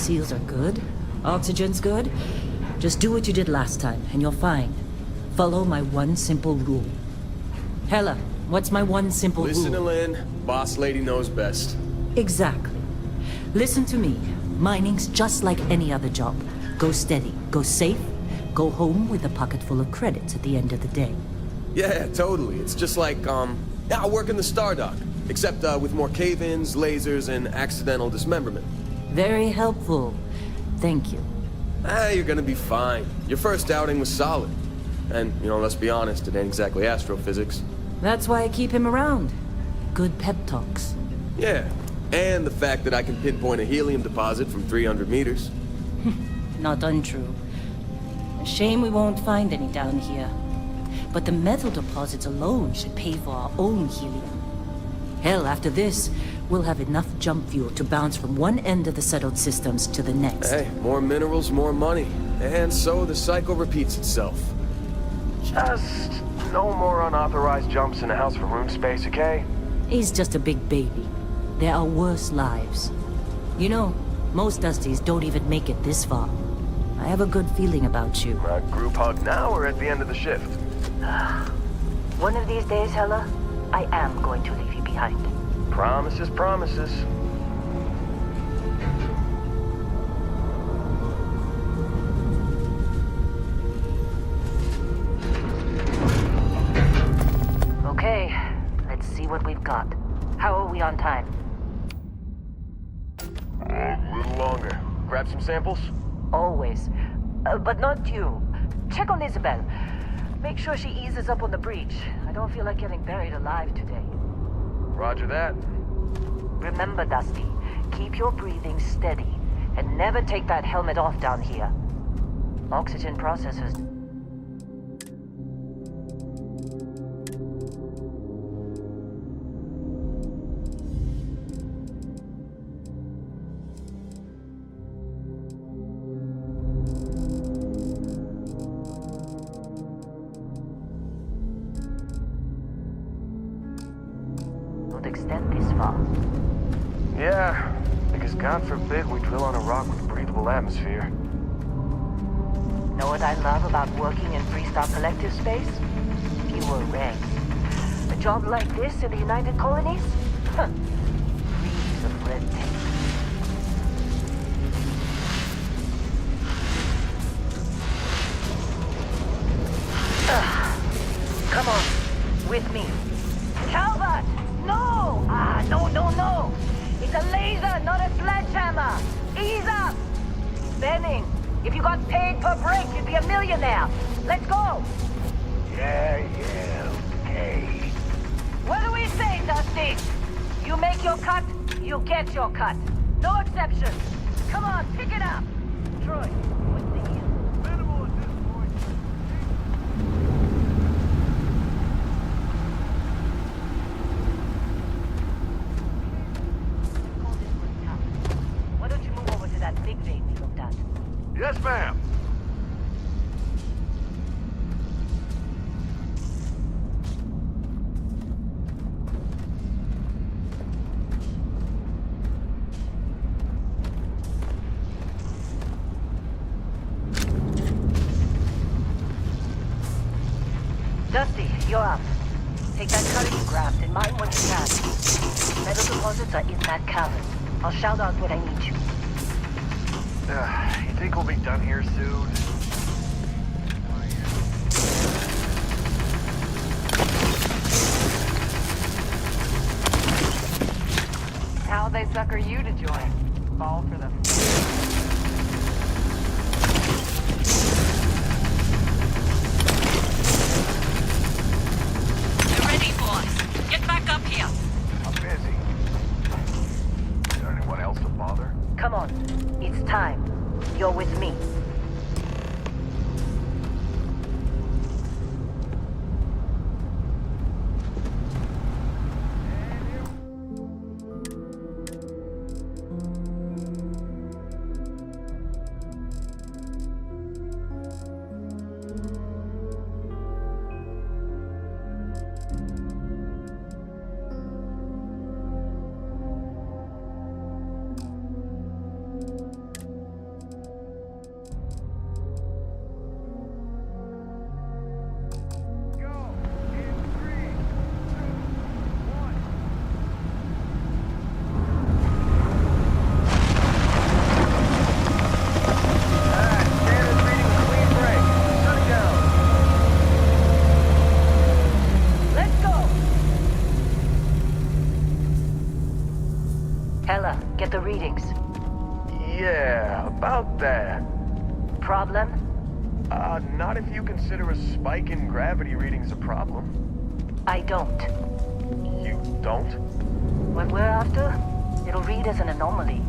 seals are good. Oxygen's good. Just do what you did last time, and you're fine. Follow my one simple rule. Hella, what's my one simple Listen to rule? Lynn. Boss lady knows best. Exactly. Listen to me. Mining's just like any other job. Go steady, go safe, go home with a pocket full of credits at the end of the day. Yeah, totally. It's just like, I work in the Stardock. Except, with more cave-ins, lasers, and accidental dismemberment. Very helpful. Thank you. You're gonna be fine. Your first outing was solid. And, let's be honest, it ain't exactly astrophysics. That's why I keep him around. Good pep talks. Yeah, and the fact that I can pinpoint a helium deposit from 300 meters. Not untrue. A shame we won't find any down here. But the metal deposits alone should pay for our own helium. Hell, after this, we'll have enough jump fuel to bounce from one end of the settled systems to the next. Hey, more minerals, more money. And so the cycle repeats itself. Just no more unauthorized jumps in the house for room space, okay? He's just a big baby. There are worse lives. You know, most Dusties don't even make it this far. I have a good feeling about you. A group hug now or at the end of the shift? One of these days, Hella, I am going to leave you behind. Promises, promises. Okay, let's see what we've got. How are we on time? A little longer. Grab some samples? Always. But not you. Check on Isabel. Make sure she eases up on the breach. I don't feel like getting buried alive today. Roger that. Remember, Dusty, keep your breathing steady and never take that helmet off down here. Oxygen processors. Don't extend this far. Yeah, because God forbid we drill on a rock with breathable atmosphere. Know what I love about working in Freestar Collective space? Fewer regs. A job like this in the United Colonies? Huh. Reams of red tape. Come on, with me. Calvert! No! No! It's a laser, not a sledgehammer! Ease up! Benning, if you got paid per break, you'd be a millionaire. Let's go! Yeah, okay. What do we say, Dusty? You make your cut, you get your cut. No exceptions. Come on, pick it up. Troy, what's the deal? Minimal at this point. Call this one town. Why don't you move over to that big vein we looked at? Yes, ma'am. Dusty, you're up. Take that cutter you grabbed and mine what you can. Metal deposits are in that cavern. I'll shout out when I need you. You think we'll be done here soon? How'd they sucker you to join? Fall for the... You're ready, boys. Get back up here. I'm busy. Is there anyone else to bother? Come on, it's time. You're with me. Get the readings. Yeah, about that. Problem? Not if you consider a spike in gravity readings a problem. I don't. You don't? What we're after, it'll read as an anomaly.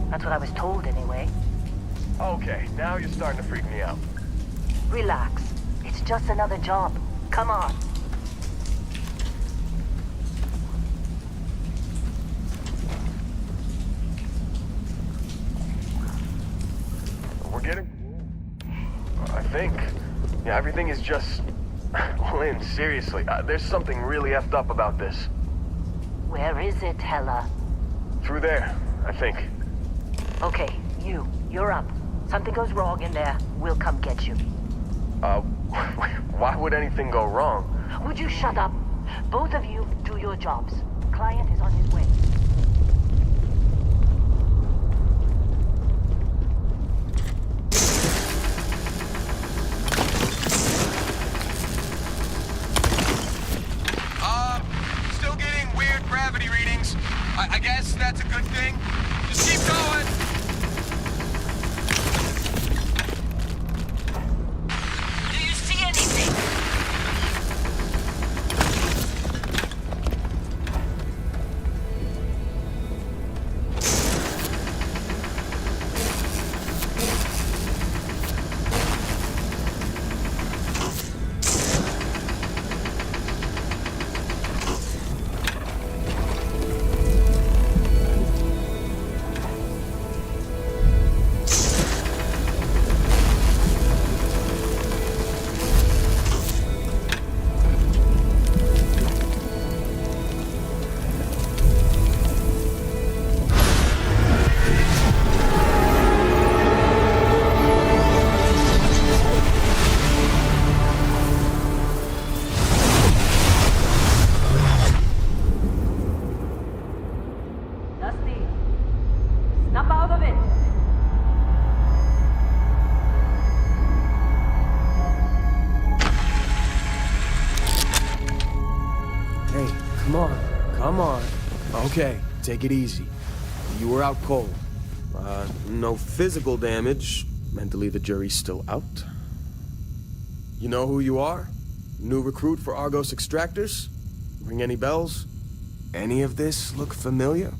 That's what I was told anyway. Okay, now you're starting to freak me out. Relax. It's just another job. Come on. We're getting... I think. Yeah, everything is just... Lynn, seriously, there's something really effed up about this. Where is it, Hella? Through there, I think. Okay, you're up. Something goes wrong in there, we'll come get you. Why would anything go wrong? Would you shut up? Both of you do your jobs. Client is on his way. Still getting weird gravity readings. I guess that's a good thing. Just keep going. Do you see anything? Dusty, snap out of it. Hey, come on. Come on. Okay, take it easy. You were out cold. No physical damage. Mentally, the jury's still out. You know who you are? New recruit for Argos Extractors? Ring any bells? Any of this look familiar?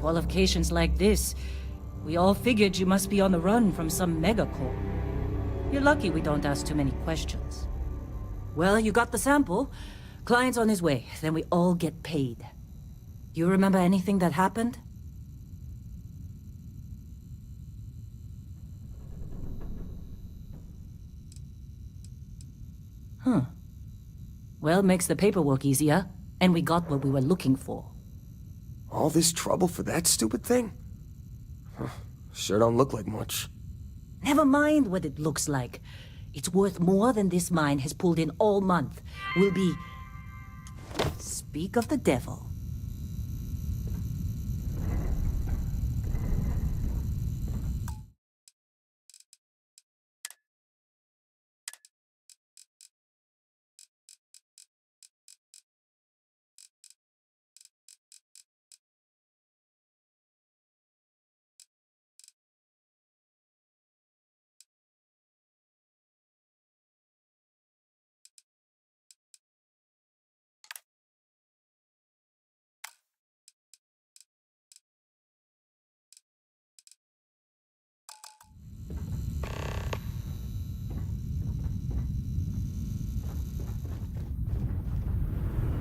Qualifications like this, we all figured you must be on the run from some megacorp. You're lucky we don't ask too many questions. Well, you got the sample. Client's on his way, then we all get paid. You remember anything that happened? Huh. Well, makes the paperwork easier, and we got what we were looking for. All this trouble for that stupid thing? Huh. Sure don't look like much. Never mind what it looks like. It's worth more than this mine has pulled in all month. Will be... Speak of the devil.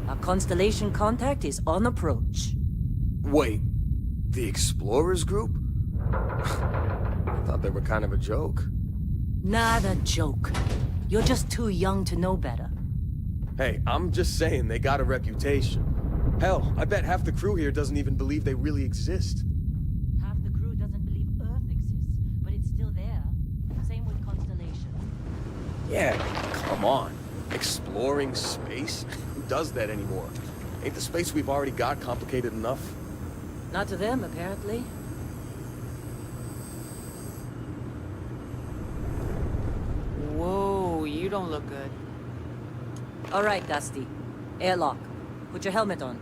Our Constellation contact is on approach. Wait, the Explorers group? I thought they were kind of a joke. Not a joke. You're just too young to know better. Hey, I'm just saying they got a reputation. Hell, I bet half the crew here doesn't even believe they really exist. Half the crew doesn't believe Earth exists, but it's still there. Same with Constellation. Yeah, come on. Exploring space? Who does that anymore? Ain't the space we've already got complicated enough? Not to them, apparently. Whoa, you don't look good. All right, Dusty. Airlock. Put your helmet on.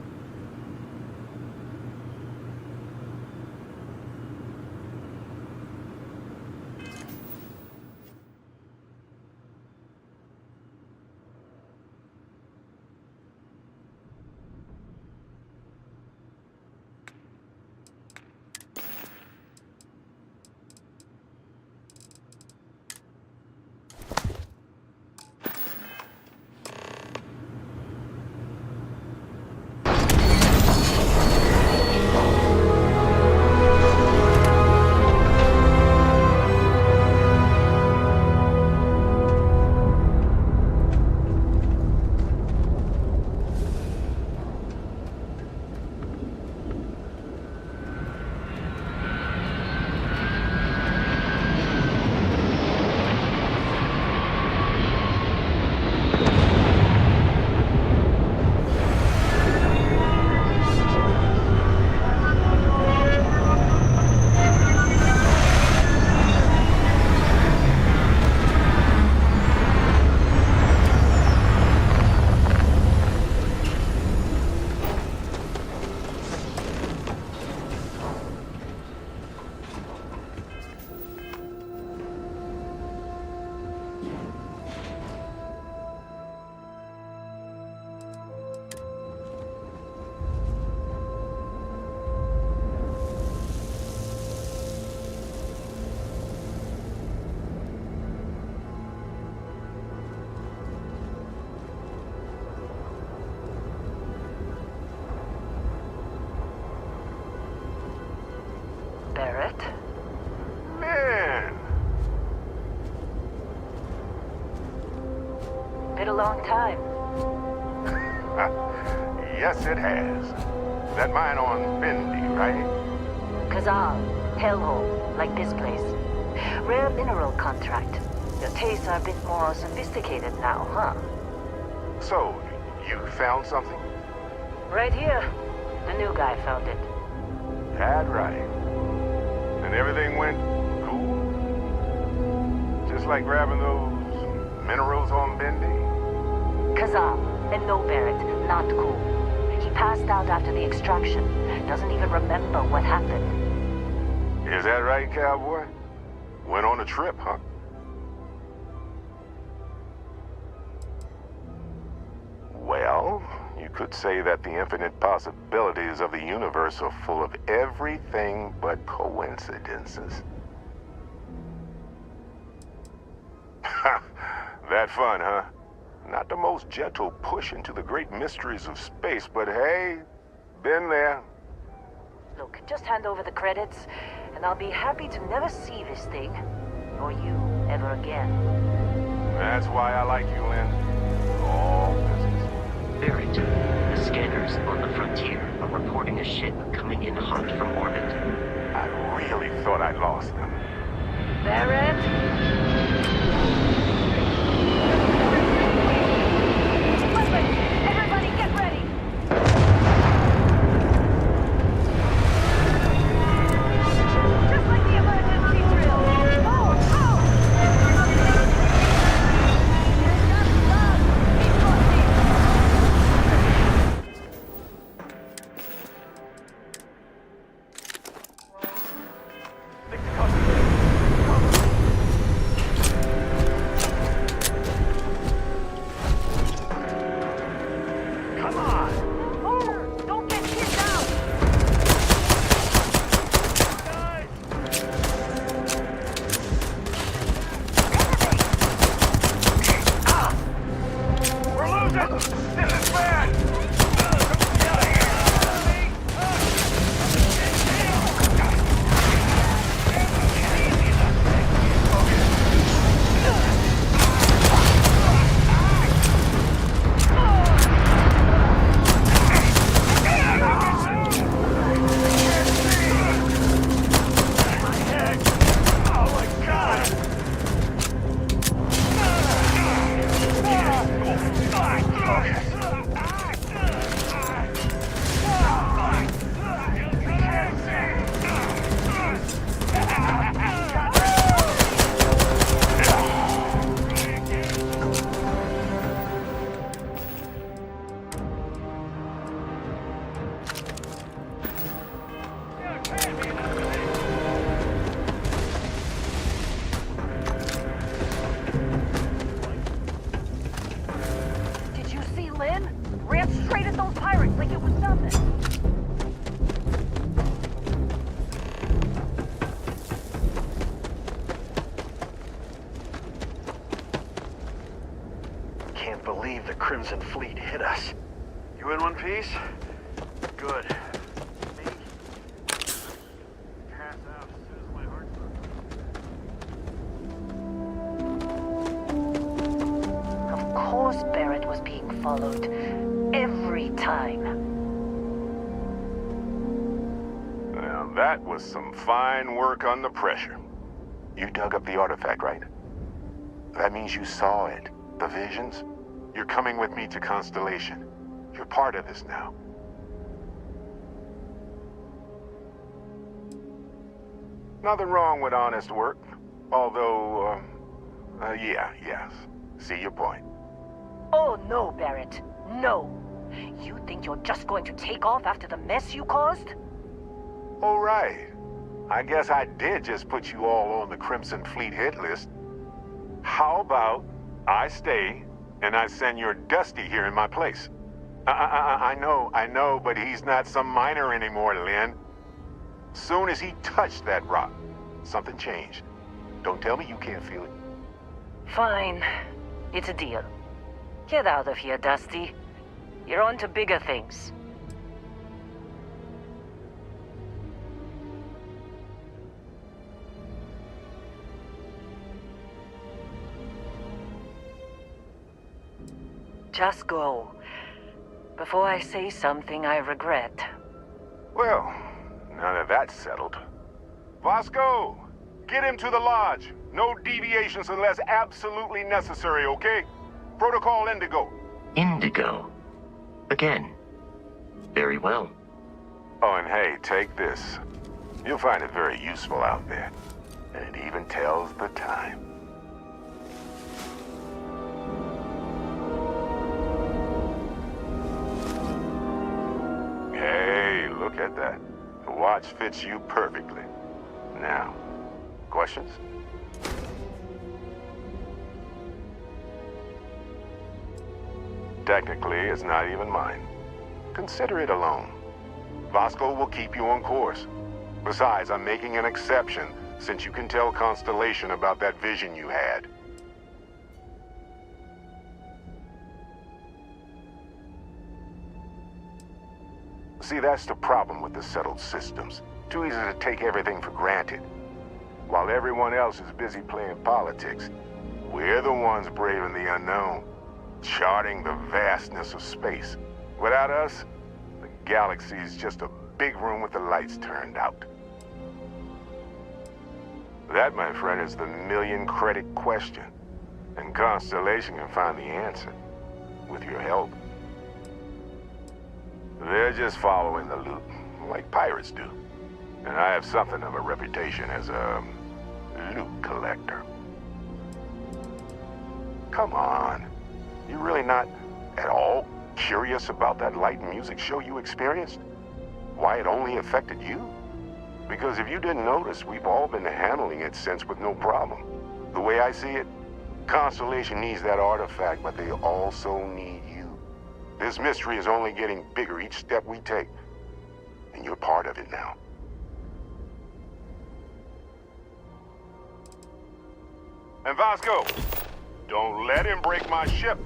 Barrett? Man! Been a long time. Yes, it has. That mine on Bendy, right? Kazal, hellhole, like this place. Rare mineral contract. Your tastes are a bit more sophisticated now, huh? So, you found something? Right here. The new guy found it. That right. And everything went cool? Just like grabbing those minerals on Bendy? Kazal, and no Barrett, not cool. He passed out after the extraction. Doesn't even remember what happened. Is that right, cowboy? Went on a trip, huh? Well, you You could say that the infinite possibilities of the universe are full of everything but coincidences. That fun, huh? Not the most gentle push into the great mysteries of space, but hey, been there. Look, just hand over the credits, and I'll be happy to never see this thing, or you, ever again. That's why I like you, Lynn. All business. Barrett, the scanners on the frontier are reporting a ship coming in hot from orbit. I really thought I'd lost them. Barrett? Everybody get ready! Just like the emergency drill! Oh! Come on! Oh! Don't get hit down! We're losing! This is bad! Oh my God! Did you see Lynn? Ran straight at those pirates like it was nothing. Can't believe the Crimson Fleet hit us. You in one piece? Good. Me? Pass out as soon as my heart stops. Of course Barrett was being followed. Every time. Now that was some fine work under pressure. You dug up the artifact, right? That means you saw it. The visions? You're coming with me to Constellation. You're part of this now. Nothing wrong with honest work. Although, yes. See your point. Oh no, Barrett. No. You think you're just going to take off after the mess you caused? All right. I guess I did just put you all on the Crimson Fleet hit list. How about I stay and I send your Dusty here in my place? I know, but he's not some miner anymore, Lynn. Soon as he touched that rock, something changed. Don't tell me you can't feel it. Fine. It's a deal. Get out of here, Dusty. You're on to bigger things. Just go. Before I say something I regret. Well, now that that's settled. Vasco, get him to the lodge. No deviations unless absolutely necessary, okay? Protocol Indigo. Indigo. Again. Very well. Oh, and hey, take this. You'll find it very useful out there. And it even tells the time. Hey, look at that. The watch fits you perfectly. Now, questions? Technically, it's not even mine. consider it alone. Vasco will keep you on course. Besides, I'm making an exception since you can tell Constellation about that vision you had. See, that's the problem with the settled systems. Too easy to take everything for granted. While everyone else is busy playing politics, we're the ones braving the unknown, charting the vastness of space. Without us, the galaxy is just a big room with the lights turned out. That, my friend, is the million-credit question. And Constellation can find the answer, with your help. They're just following the loot, like pirates do. And I have something of a reputation as a loot collector. Come on. You really not at all curious about that light and music show you experienced? Why it only affected you? Because if you didn't notice, we've all been handling it since with no problem. The way I see it, Constellation needs that artifact, but they also need you. This mystery is only getting bigger each step we take, and you're part of it now. And Vasco, don't let him break my ship.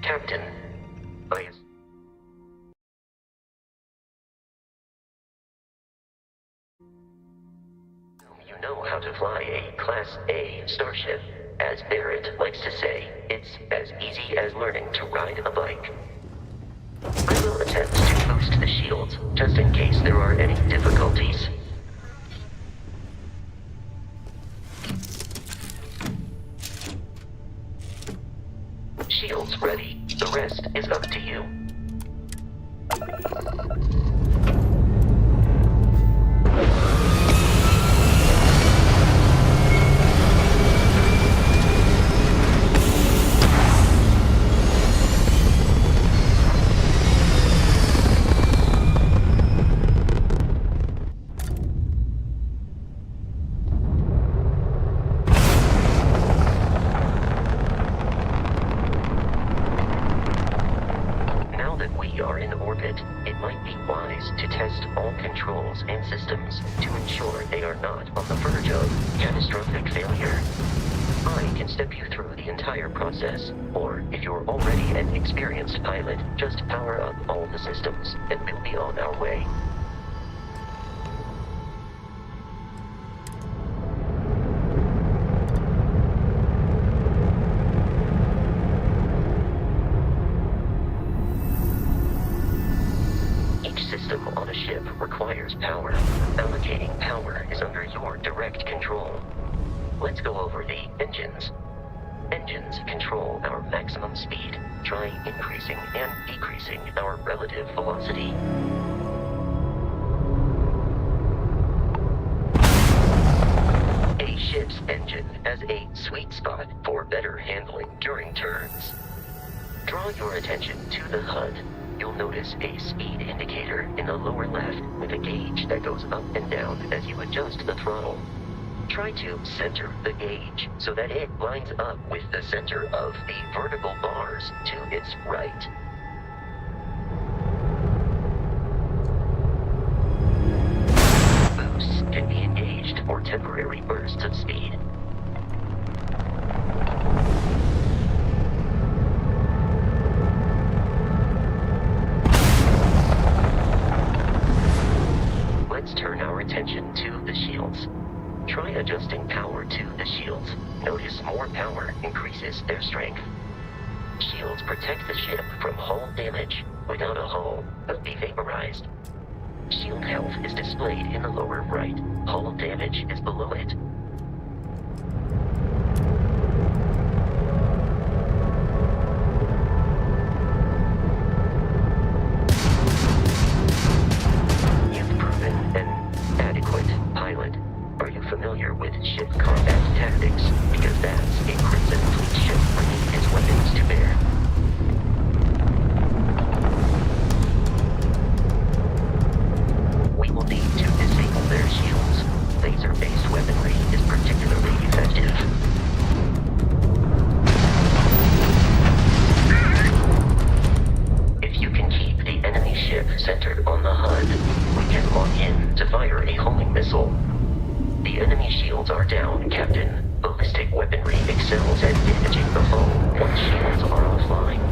Captain, please. You know how to fly a Class A starship. As Barrett likes to say, it's as easy as learning to ride a bike. I will attempt to boost the shields, just in case there are any difficulties. Shields ready. The rest is up to you. It might be wise to test all controls and systems to ensure they are not on the verge of catastrophic failure. I can step you through the entire process, or if you're already an experienced pilot, just power up all the systems, and we'll be on our way. System on a ship requires power. Allocating power is under your direct control. Let's go over the engines. Engines control our maximum speed. Try increasing and decreasing our relative velocity. A ship's engine has a sweet spot for better handling during turns. Draw your attention to the HUD. You'll notice a speed indicator in the lower left with a gauge that goes up and down as you adjust the throttle. Try to center the gauge so that it lines up with the center of the vertical bars to its right. Boosts can be engaged for temporary bursts of speed. Let's turn our attention to the shields. Try adjusting power to the shields. Notice more power increases their strength. Shields protect the ship from hull damage. Without a hull, it'll be vaporized. Shield health is displayed in the lower right. Hull damage is below it. Familiar with ship combat tactics, because missile. The enemy shields are down, Captain. Ballistic weaponry excels at damaging the hull once shields are offline.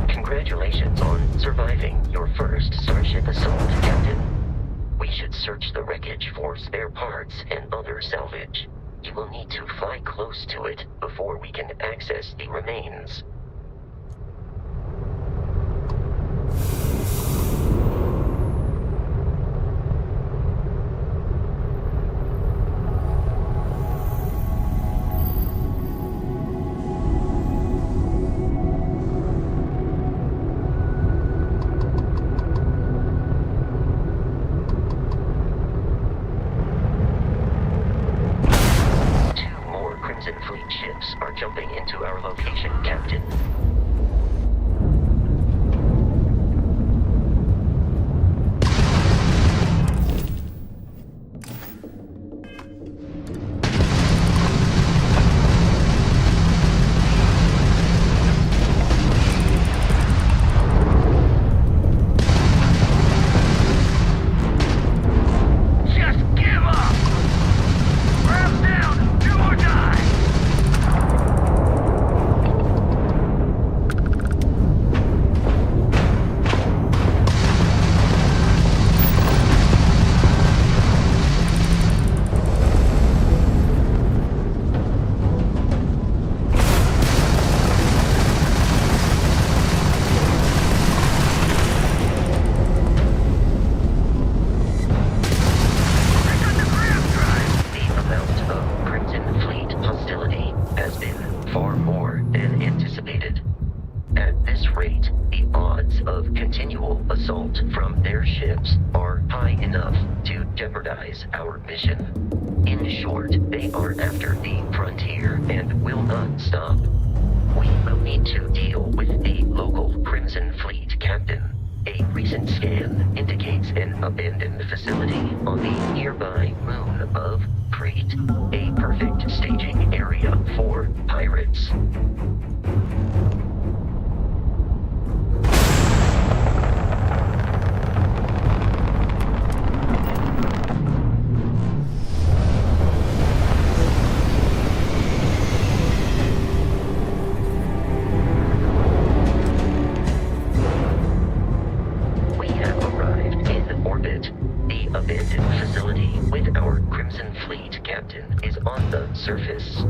Congratulations on surviving your first Starship assault, Captain. We should search the wreckage for spare parts and other salvage. You will need to fly close to it before we can access the remains. Fleet ships are jumping into our location, Captain. Our mission. In short, they are after the frontier and will not stop. We will need to deal with the local Crimson Fleet captain. A recent scan indicates an abandoned facility on the nearby moon of Crete, a perfect staging area for pirates. Surface.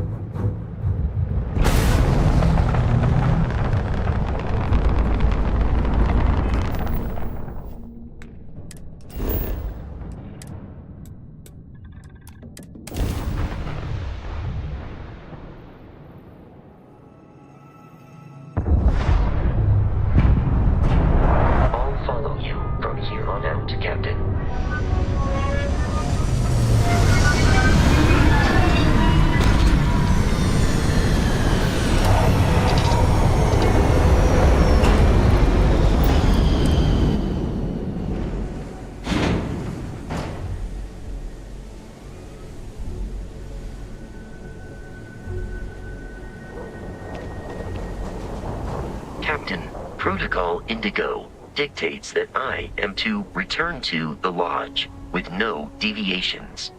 I'll follow you from here on out, Captain. Captain, Protocol Indigo dictates that I am to return to the Lodge with no deviations.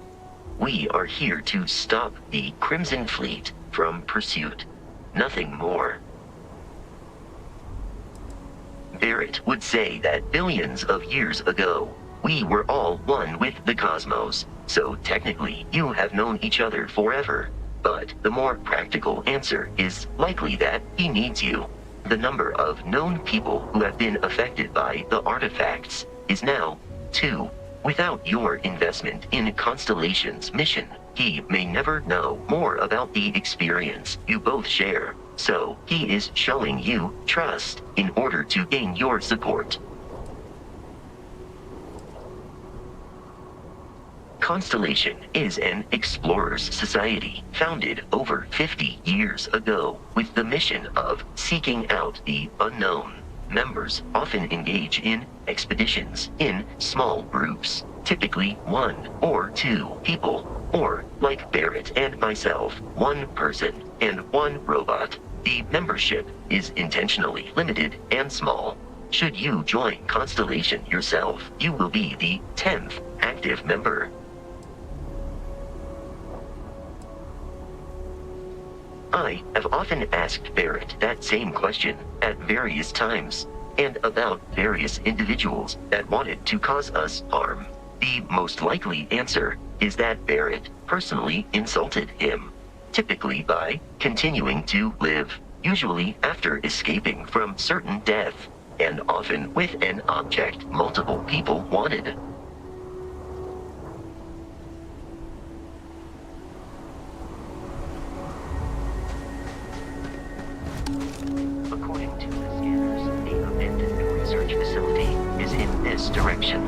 We are here to stop the Crimson Fleet from pursuit. Nothing more. Barrett would say that billions of years ago, we were all one with the cosmos, so technically you have known each other forever. But the more practical answer is likely that he needs you. The number of known people who have been affected by the artifacts is now 2. Without your investment in Constellation's mission, he may never know more about the experience you both share. So he is showing you trust in order to gain your support. Constellation is an explorers society founded over 50 years ago with the mission of seeking out the unknown. Members often engage in expeditions in small groups, typically 1 or 2 people, or like Barrett and myself, 1 person and 1 robot. The membership is intentionally limited and small. Should you join Constellation yourself, you will be the 10th active member. I have often asked Barrett that same question at various times, and about various individuals that wanted to cause us harm. The most likely answer is that Barrett personally insulted him, typically by continuing to live, usually after escaping from certain death, and often with an object multiple people wanted. According to the scanners, the abandoned research facility is in this direction.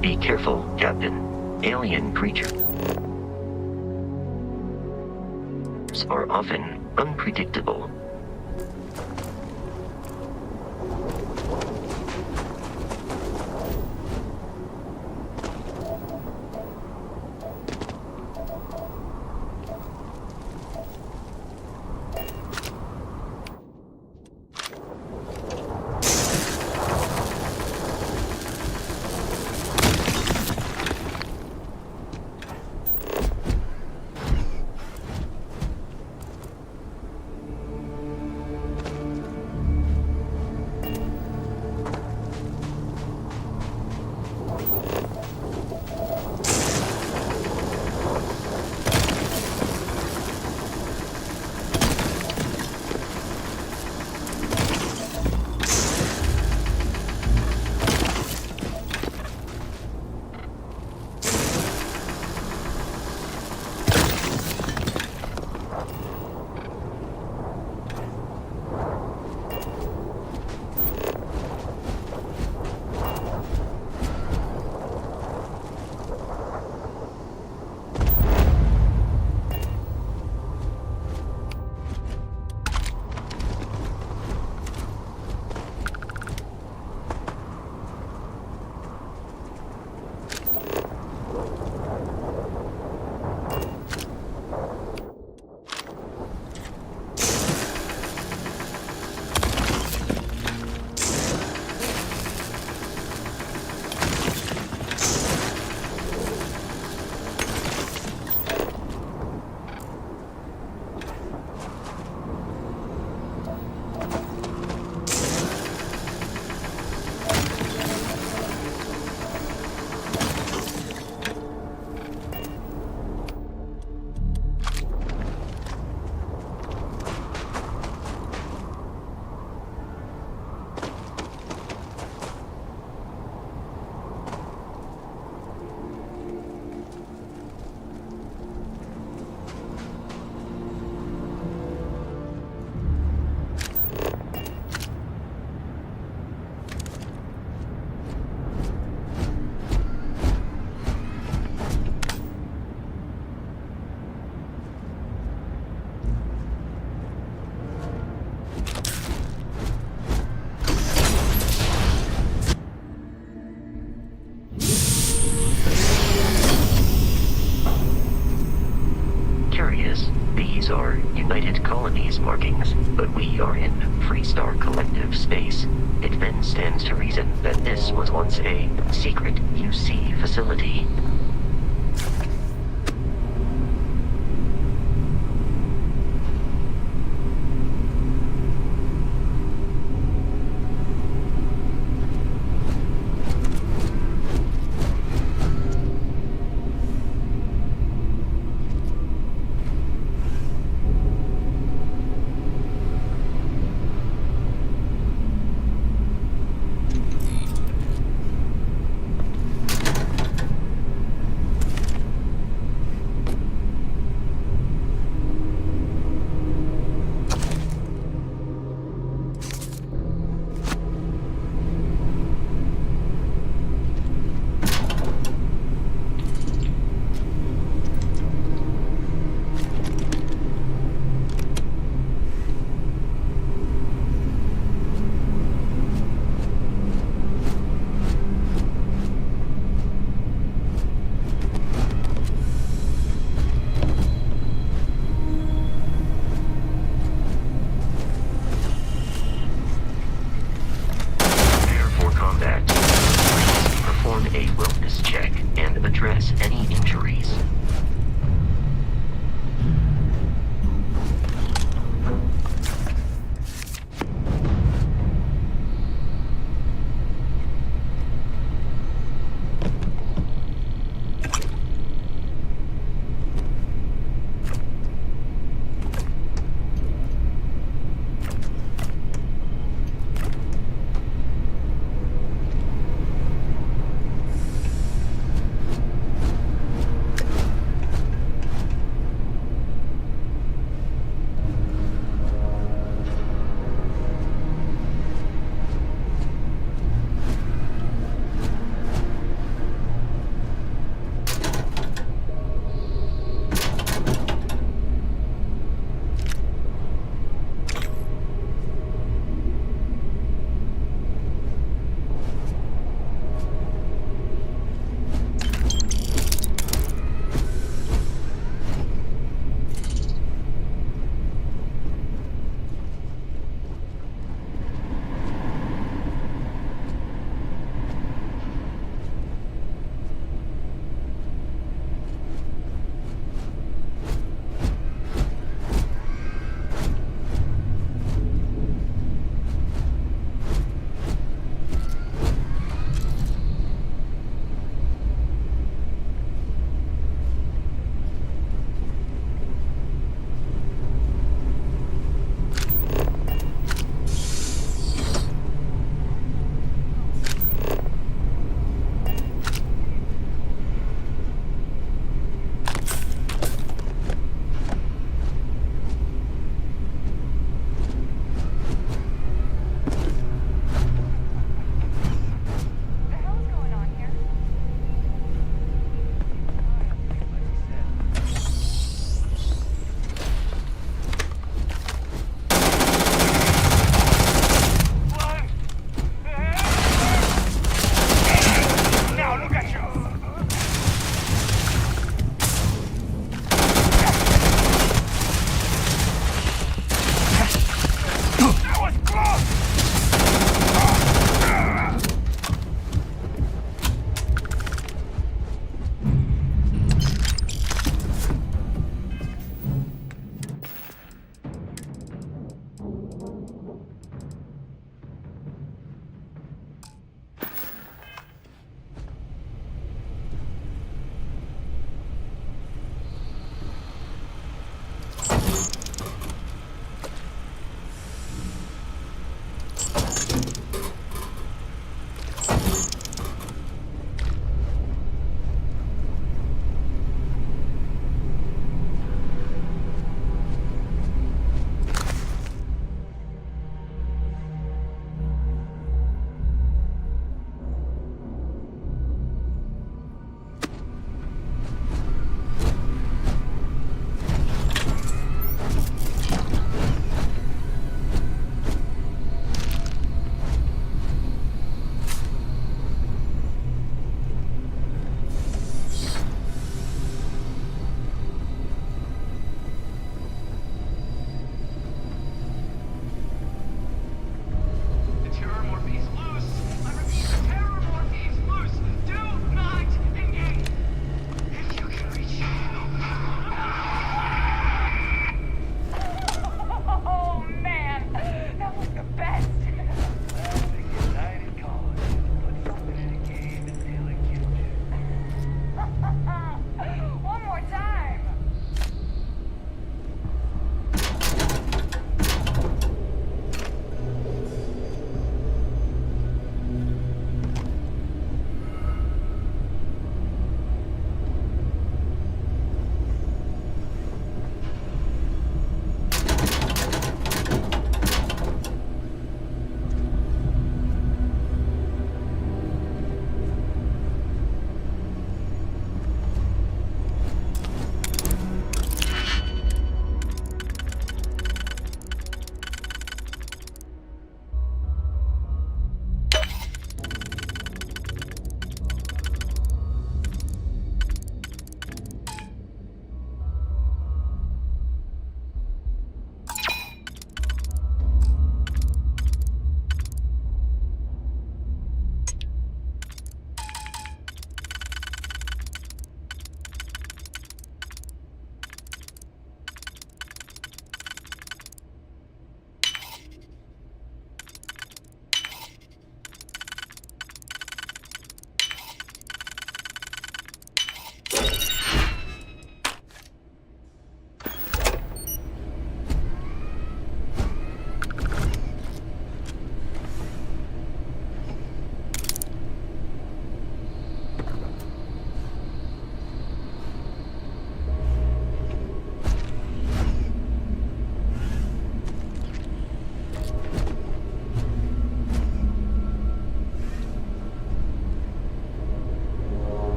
Be careful, Captain. Alien creatures are often unpredictable. These are United Colonies markings, but we are in Freestar Collective space. It then stands to reason that this was once a secret UC facility. a wellness check and address any injuries.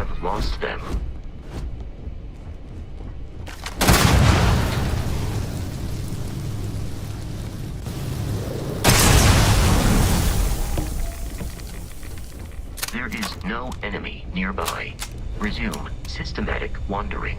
have lost them. There is no enemy nearby. Resume systematic wandering.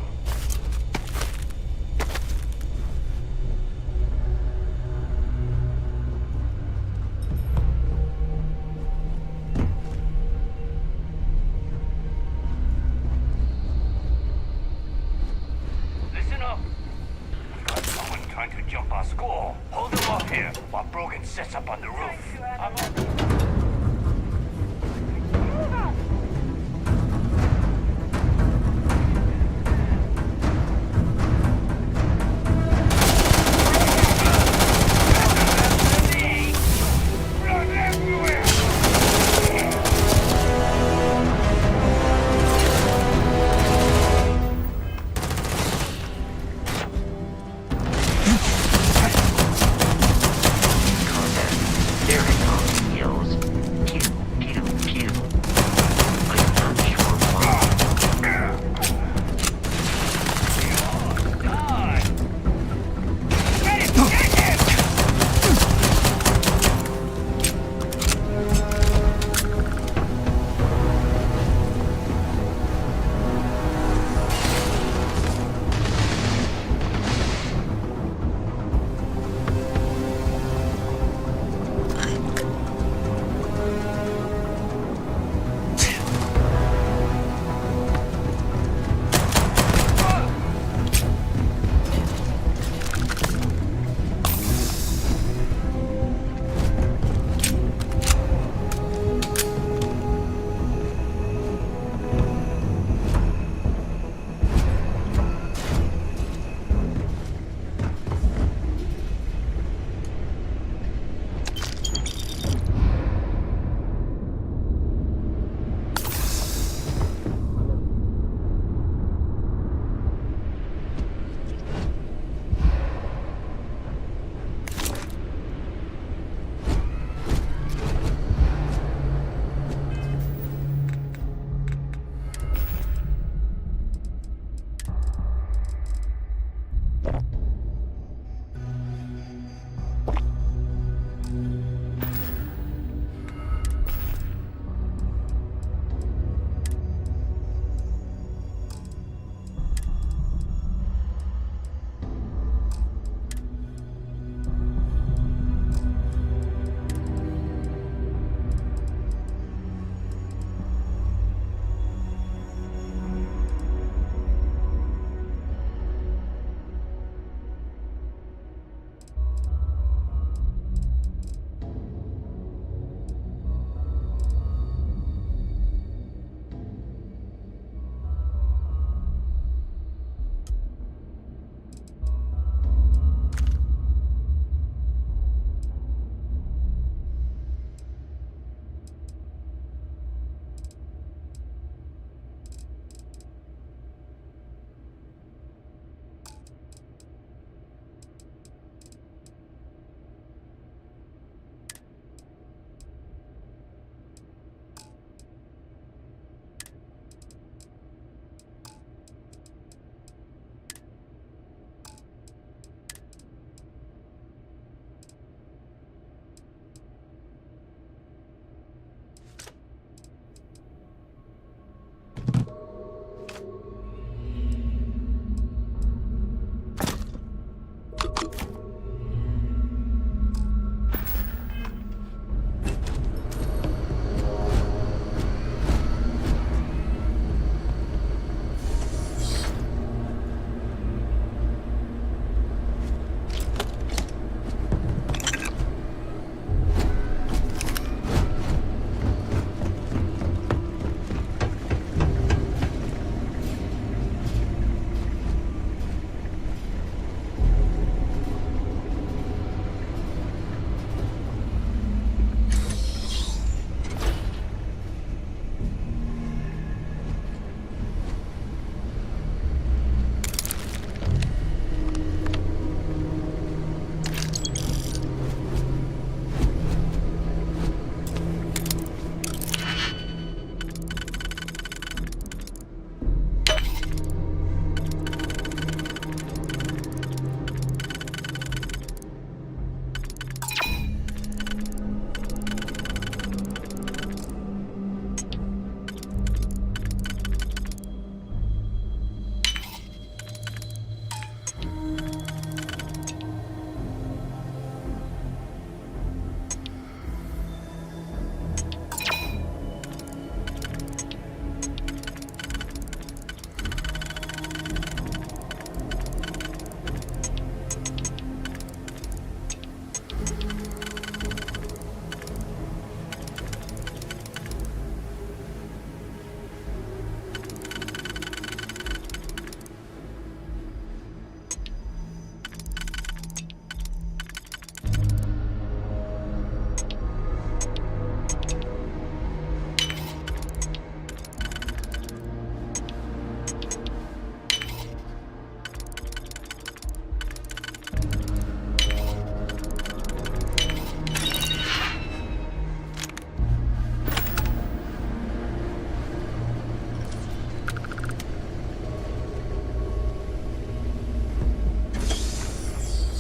Listen up. We got someone trying to jump our school. Hold them off here while Brogan sets up on the roof. I'm on. Carry on, Hill.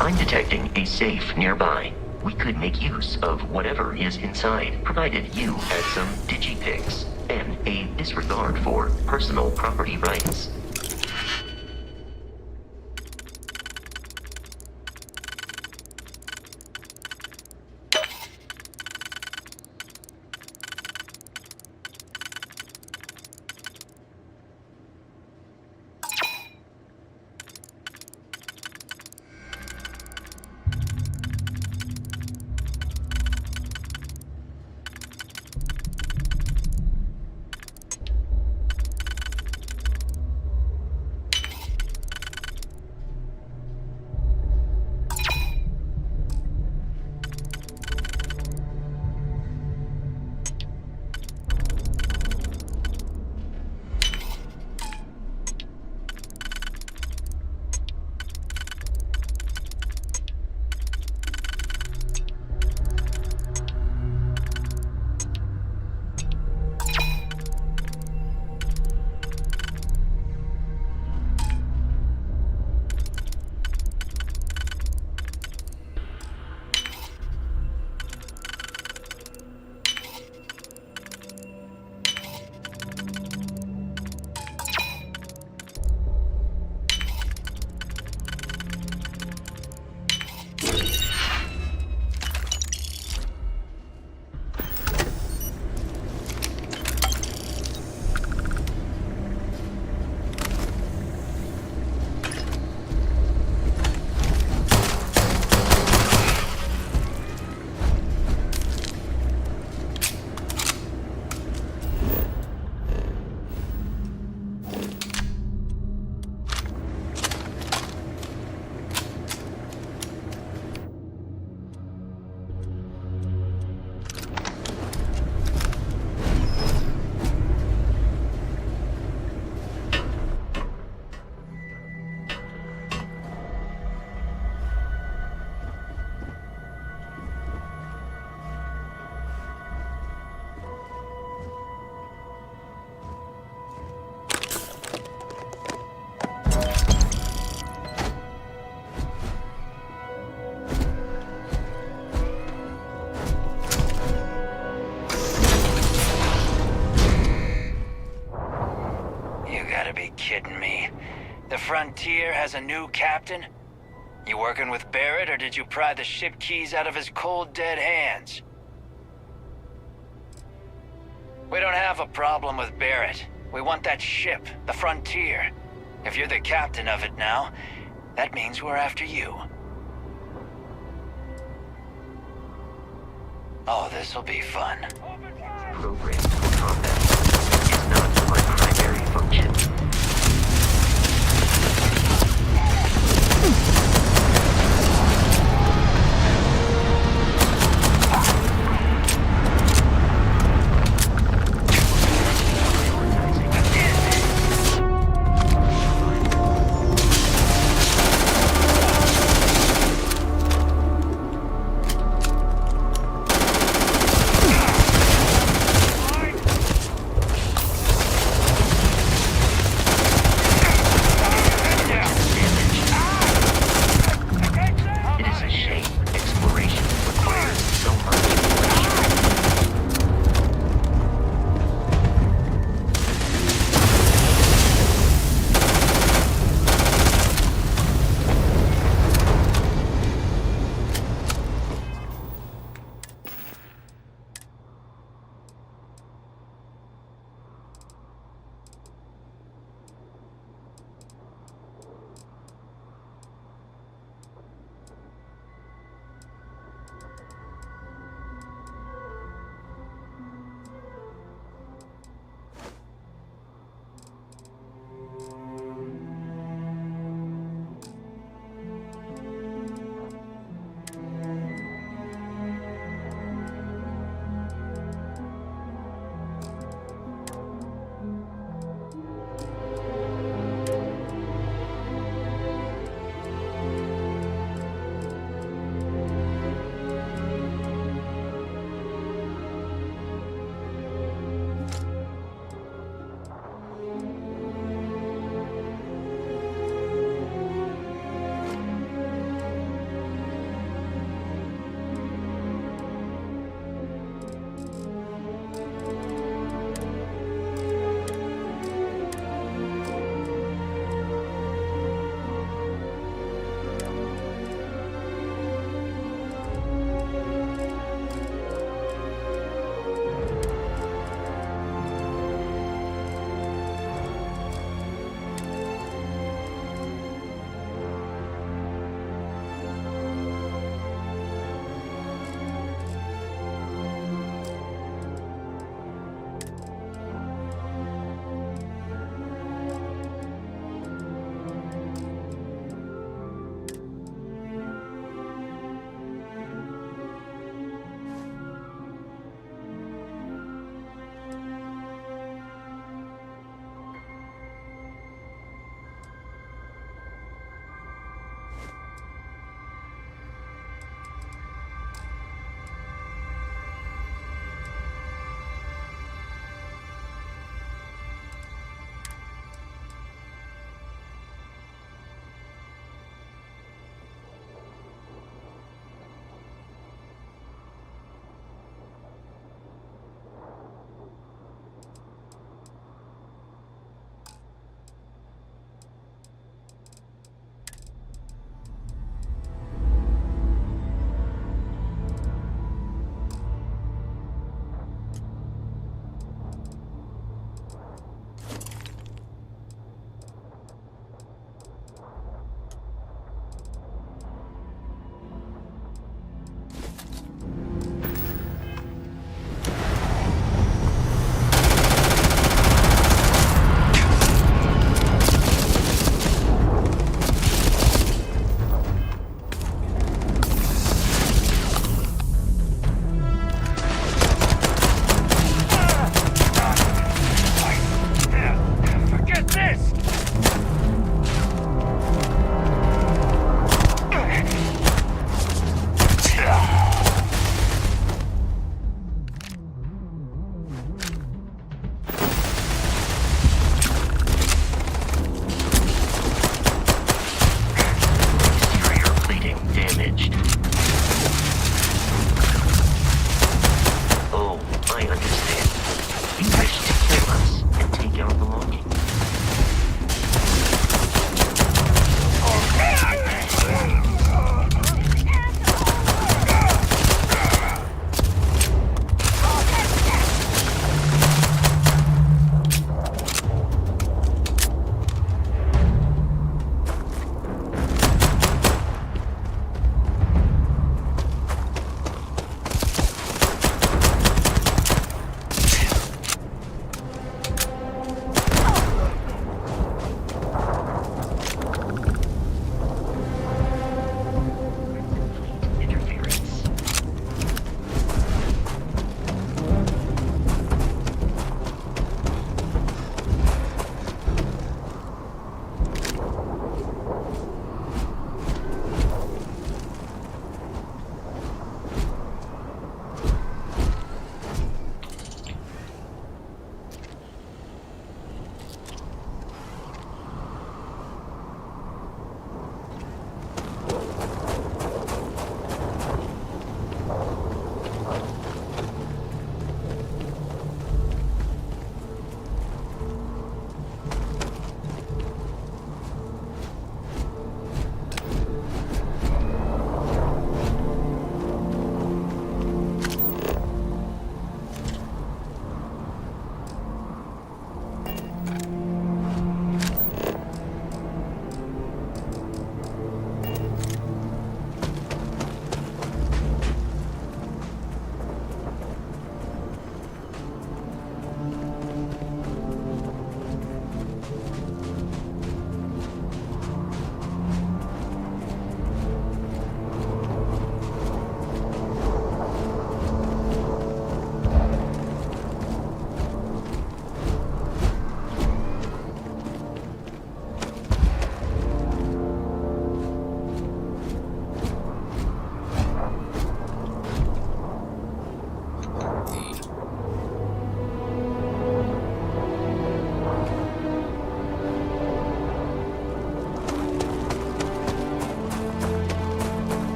I'm detecting a safe nearby. We could make use of whatever is inside, provided you had some digipics and a disregard for personal property rights. Kidding me? The Frontier has a new captain? You working with Barrett, or did you pry the ship keys out of his cold, dead hands? We don't have a problem with Barrett. We want that ship, the Frontier. If you're the captain of it now, that means we're after you. Oh, this'll be fun. Programmed for combat is not my primary function.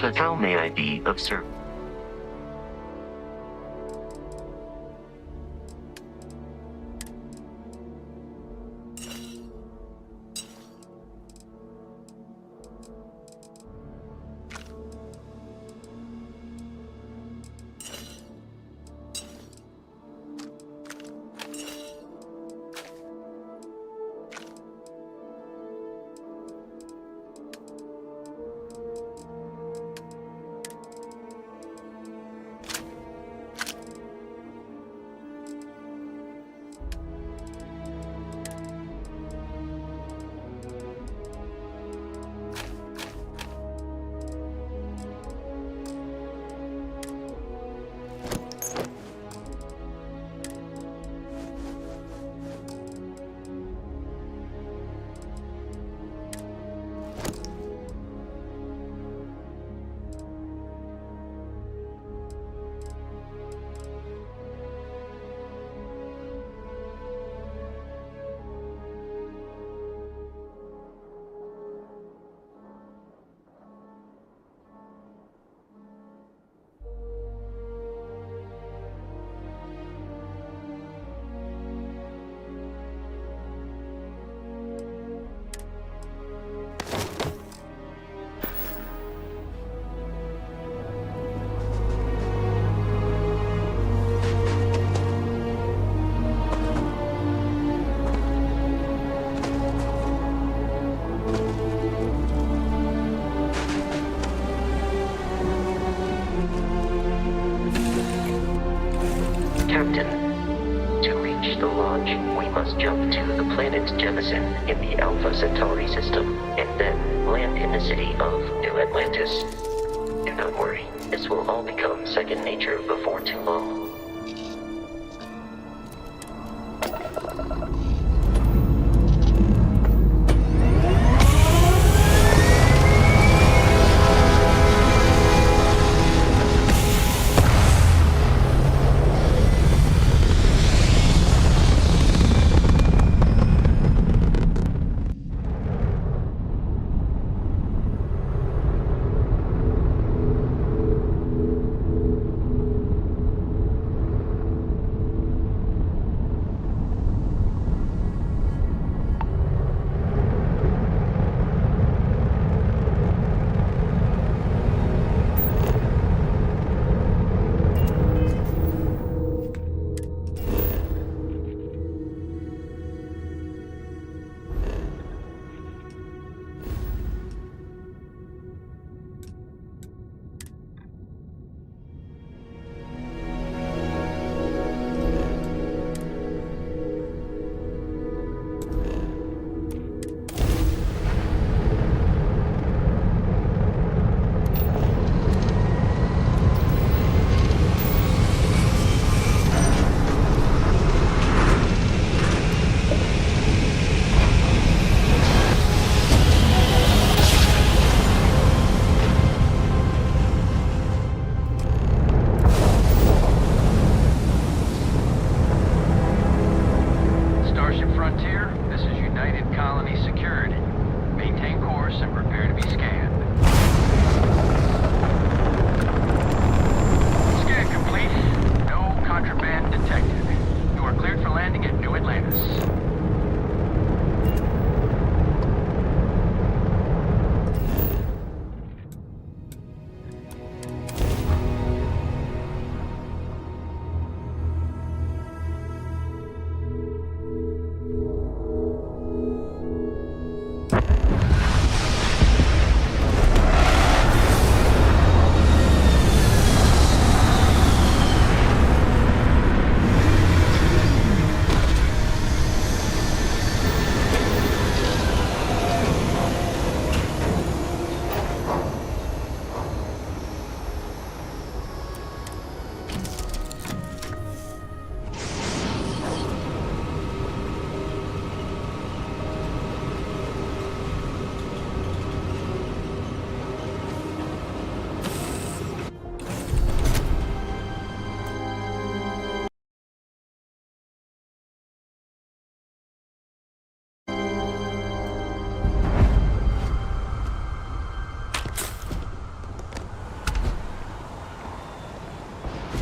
But how may I be of service? Captain, to reach the launch, we must jump to the planet Jemison in the Alpha Centauri system, and then land in the city of New Atlantis. Do not worry, this will all become second nature before too long.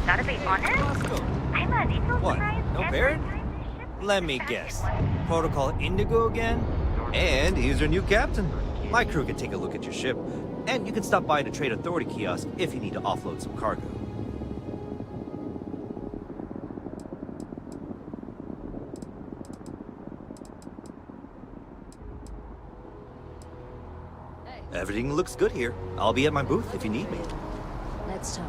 Gotta be honest, I'm a little What? surprised No every Barrett? time the ship Let me back guess. at once. Protocol Indigo again? And he's your new captain. My crew can take a look at your ship, and you can stop by the Trade Authority kiosk if you need to offload some cargo. Everything looks good here. I'll be at my booth if you need me. Let's talk.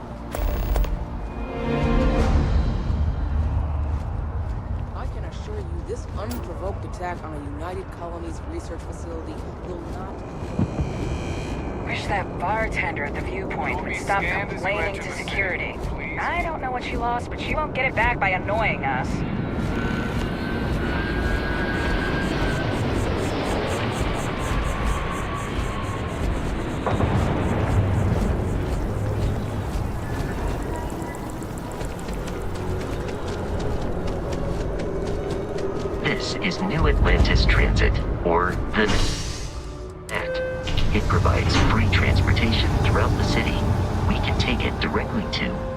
I can assure you this unprovoked attack on a United Colonies research facility will not... Wish that bartender at the viewpoint would stop complaining to security. I don't know what she lost, but she won't get it back by annoying us. This is New Atlantis Transit, or the NAT. It provides free transportation throughout the city. We can take it directly to...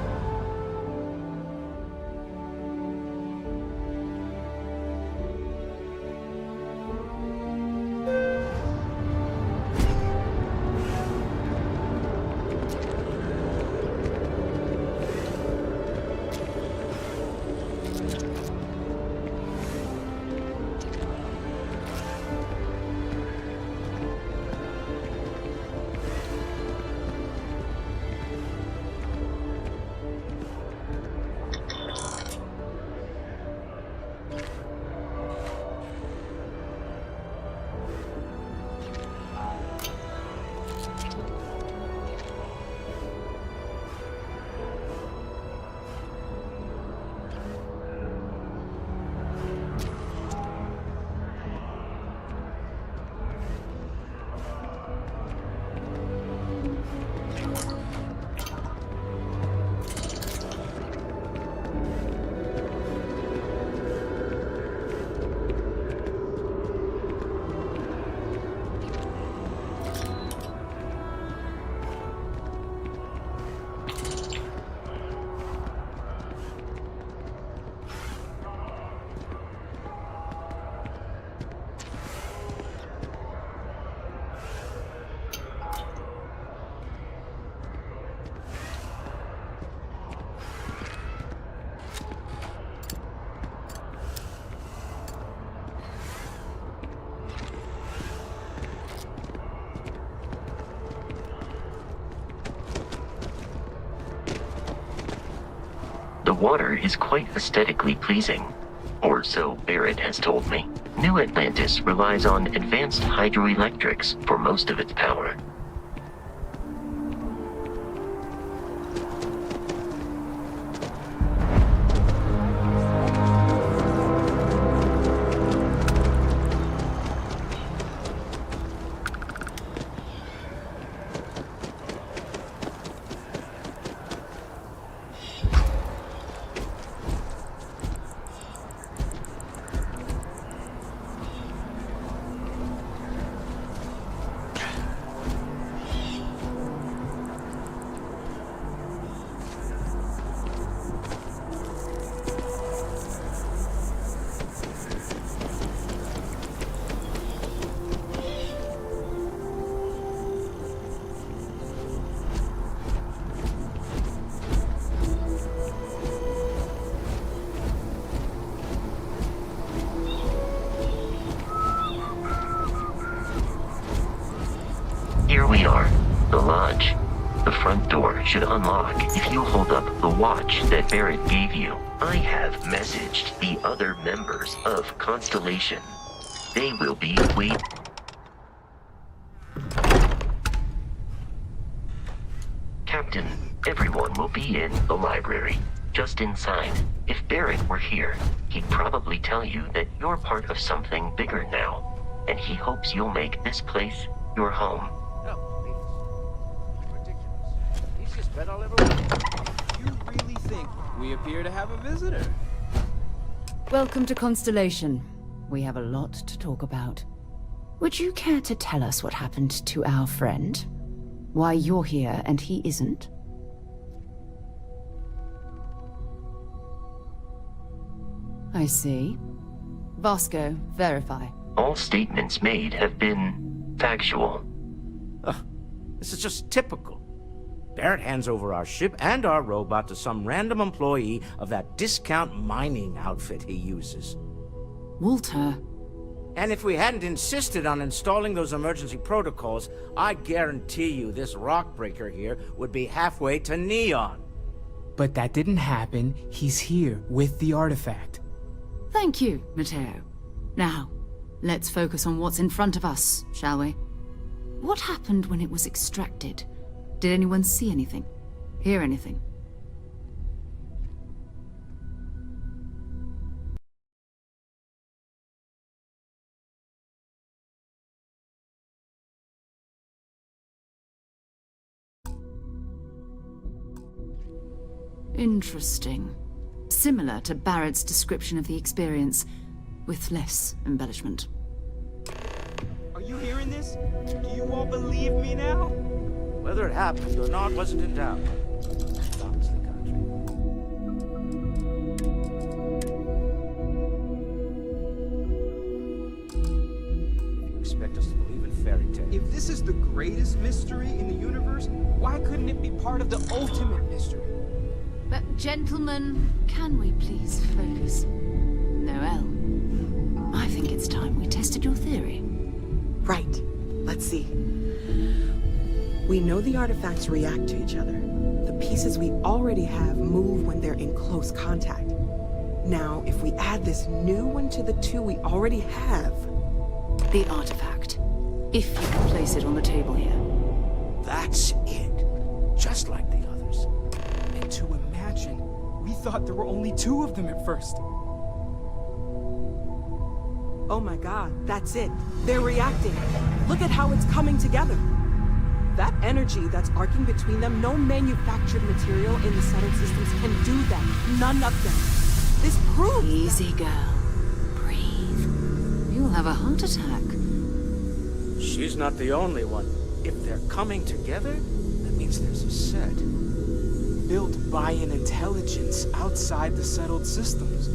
The water is quite aesthetically pleasing, or so Barrett has told me. New Atlantis relies on advanced hydroelectrics for most of its power. Here we are, the lodge. The front door should unlock if you hold up the watch that Barrett gave you. I have messaged the other members of Constellation. They will be waiting. Captain, everyone will be in the library, just inside. If Barrett were here, he'd probably tell you that you're part of something bigger now, and he hopes you'll make this place your home. Bet I'll ever win. You really think we appear to have a visitor? Welcome to Constellation. We have a lot to talk about. Would you care to tell us what happened to our friend? Why you're here and he isn't? I see. Vasco, verify. All statements made have been factual. This is just typical. Barrett hands over our ship and our robot to some random employee of that discount mining outfit he uses. Walter. And if we hadn't insisted on installing those emergency protocols, I guarantee you this rock breaker here would be halfway to Neon. But that didn't happen. He's here with the artifact. Thank you, Matteo. Now, let's focus on what's in front of us, shall we? What happened when it was extracted? Did anyone see anything? Hear anything? Interesting. Similar to Barrett's description of the experience, with less embellishment. Are you hearing this? Do you all believe me now? Whether it happened or not wasn't in doubt. Honestly, country. If you expect us to believe in fairy tales. If this is the greatest mystery in the universe, why couldn't it be part of the ultimate mystery? But gentlemen, can we please focus? Noel, I think it's time we tested your theory. Right. Let's see. We know the artifacts react to each other. The pieces we already have move when they're in close contact. Now, if we add this new one to the two we already have... The artifact. If you can place it on the table here. That's it. Just like the others. And to imagine, we thought there were only 2 of them at first. Oh my god, that's it. They're reacting. Look at how it's coming together. That energy that's arcing between them, no manufactured material in the settled systems can do that. None of them. This proves... Easy, girl. Breathe. You'll have a heart attack. She's not the only one. If they're coming together, that means there's a set. Built by an intelligence outside the settled systems.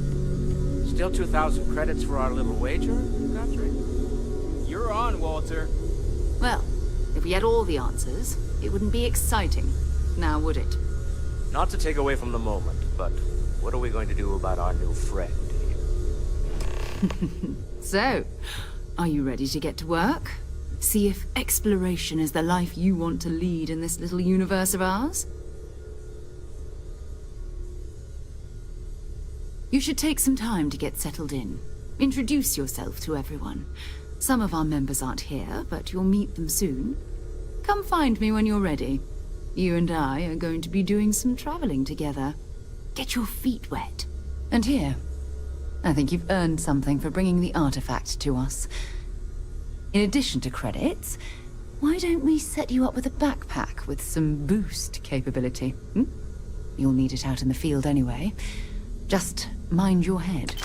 Still 2,000 credits for our little wager, Guthrie? You're on, Walter. Well, if we had all the answers, it wouldn't be exciting. Now, would it? Not to take away from the moment, but what are we going to do about our new friend here? So, are you ready to get to work? See if exploration is the life you want to lead in this little universe of ours? You should take some time to get settled in. Introduce yourself to everyone. Some of our members aren't here, but you'll meet them soon. Come find me when you're ready. You and I are going to be doing some traveling together. Get your feet wet. And here, I think you've earned something for bringing the artifact to us. In addition to credits, why don't we set you up with a backpack with some boost capability? You'll need it out in the field anyway. Just mind your head.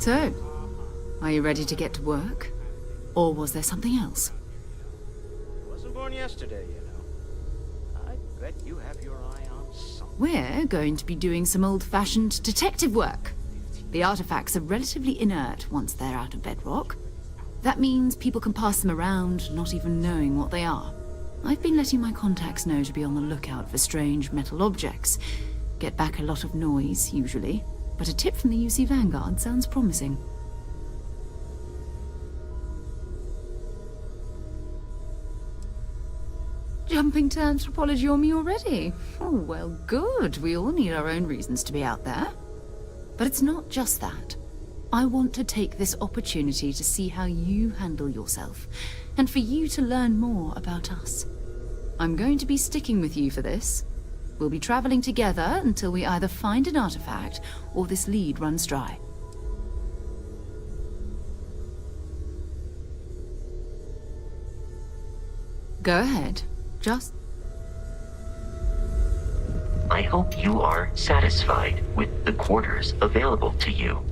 So, are you ready to get to work? Or was there something else? Wasn't born yesterday, you know. I bet you have your eye on something. We're going to be doing some old-fashioned detective work. The artifacts are relatively inert once they're out of bedrock. That means people can pass them around, not even knowing what they are. I've been letting my contacts know to be on the lookout for strange metal objects. Get back a lot of noise, usually. But a tip from the UC Vanguard sounds promising. Jumping to anthropology on me already? Oh, well, good. We all need our own reasons to be out there. But it's not just that. I want to take this opportunity to see how you handle yourself, and for you to learn more about us. I'm going to be sticking with you for this. We'll be traveling together until we either find an artifact or this lead runs dry. Go ahead. Just... I hope you are satisfied with the quarters available to you.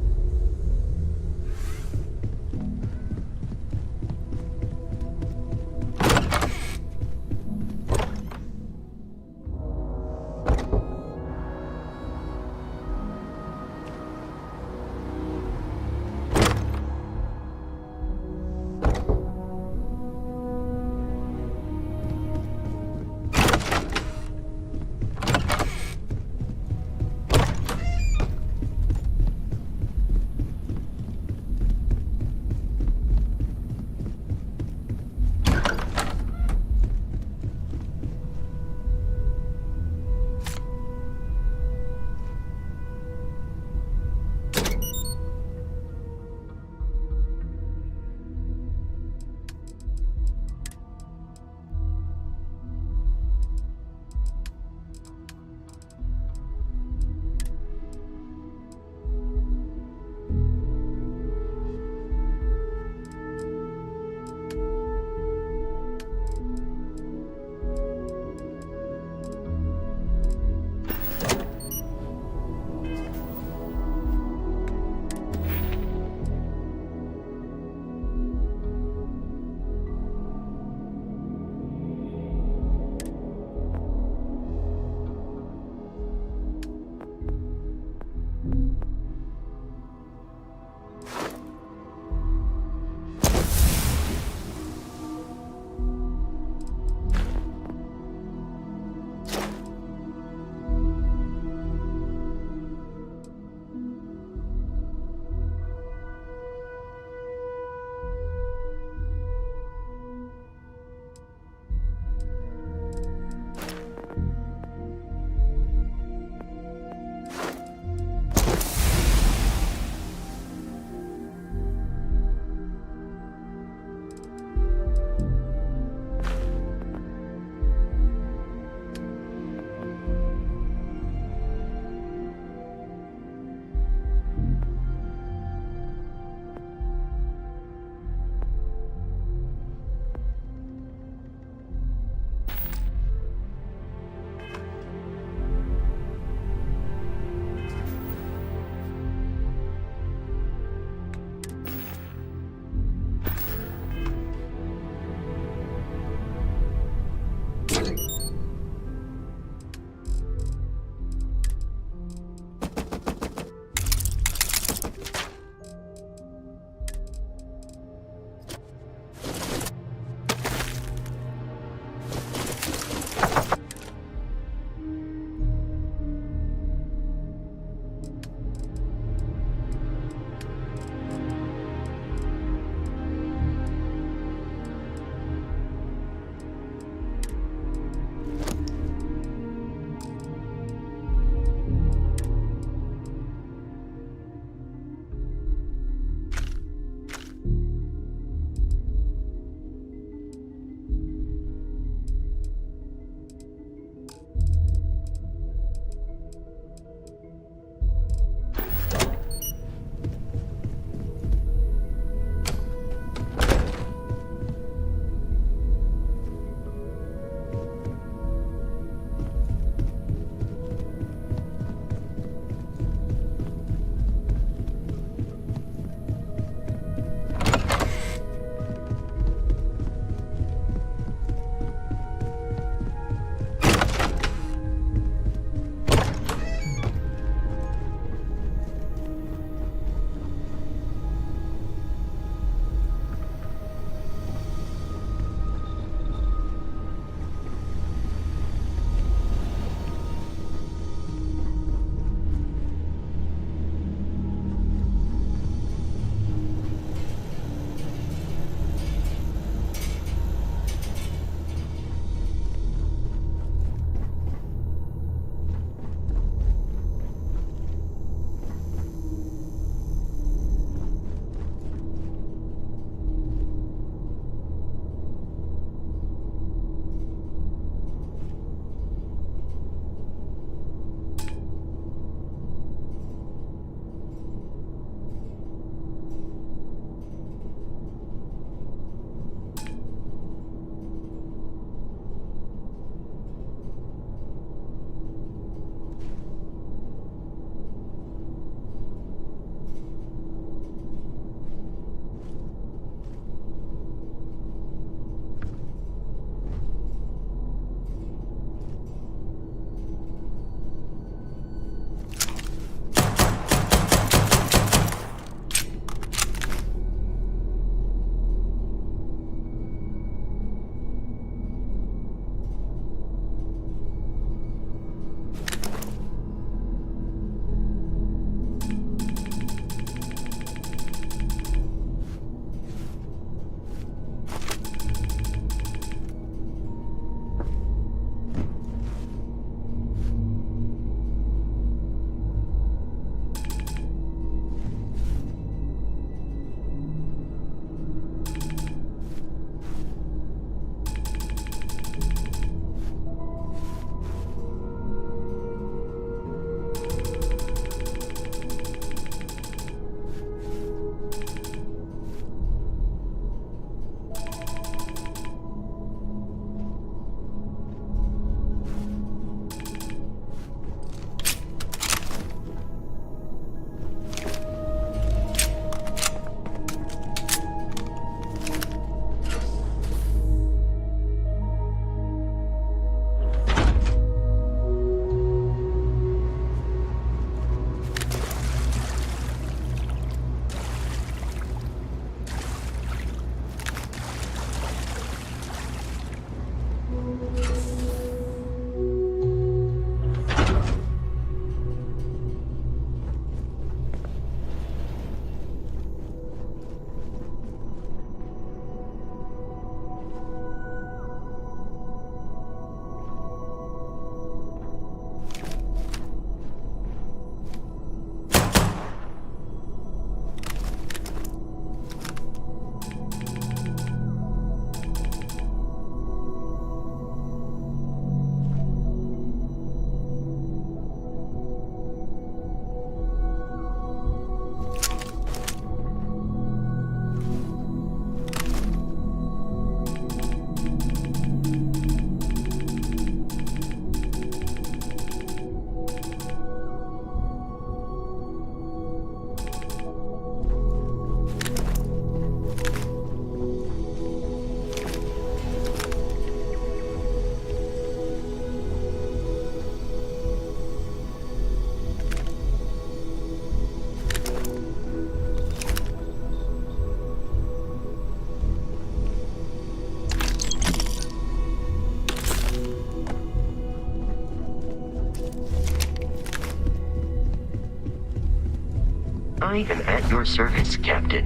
I am at your service, Captain.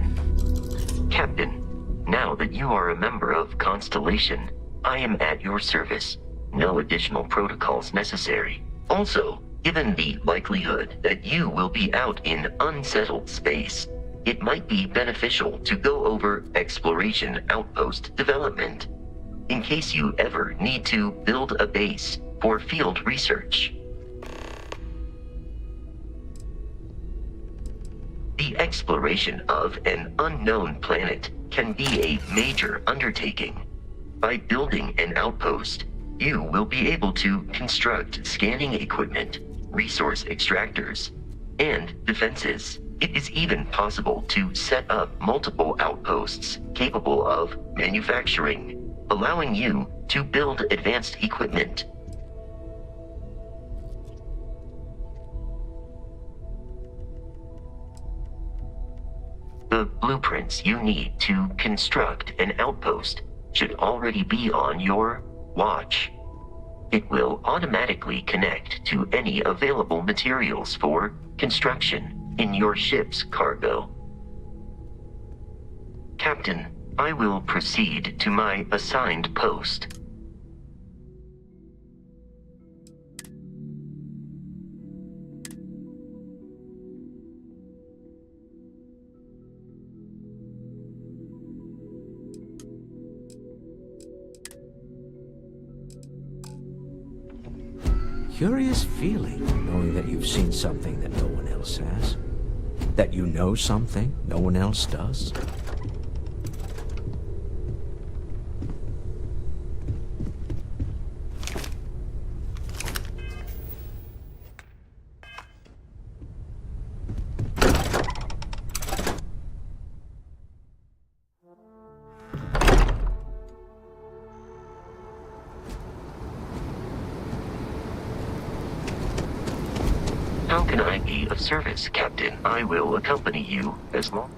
Captain, now that you are a member of Constellation, I am at your service. No additional protocols necessary. Also, given the likelihood that you will be out in unsettled space, it might be beneficial to go over exploration outpost development, in case you ever need to build a base for field research. The exploration of an unknown planet can be a major undertaking. By building an outpost, you will be able to construct scanning equipment, resource extractors, and defenses. It is even possible to set up multiple outposts capable of manufacturing, allowing you to build advanced equipment. The blueprints you need to construct an outpost should already be on your watch. It will automatically connect to any available materials for construction in your ship's cargo. Captain, I will proceed to my assigned post. Curious feeling, knowing that you've seen something that no one else has. That you know something no one else does. How can I be of service, Captain? I will accompany you as long.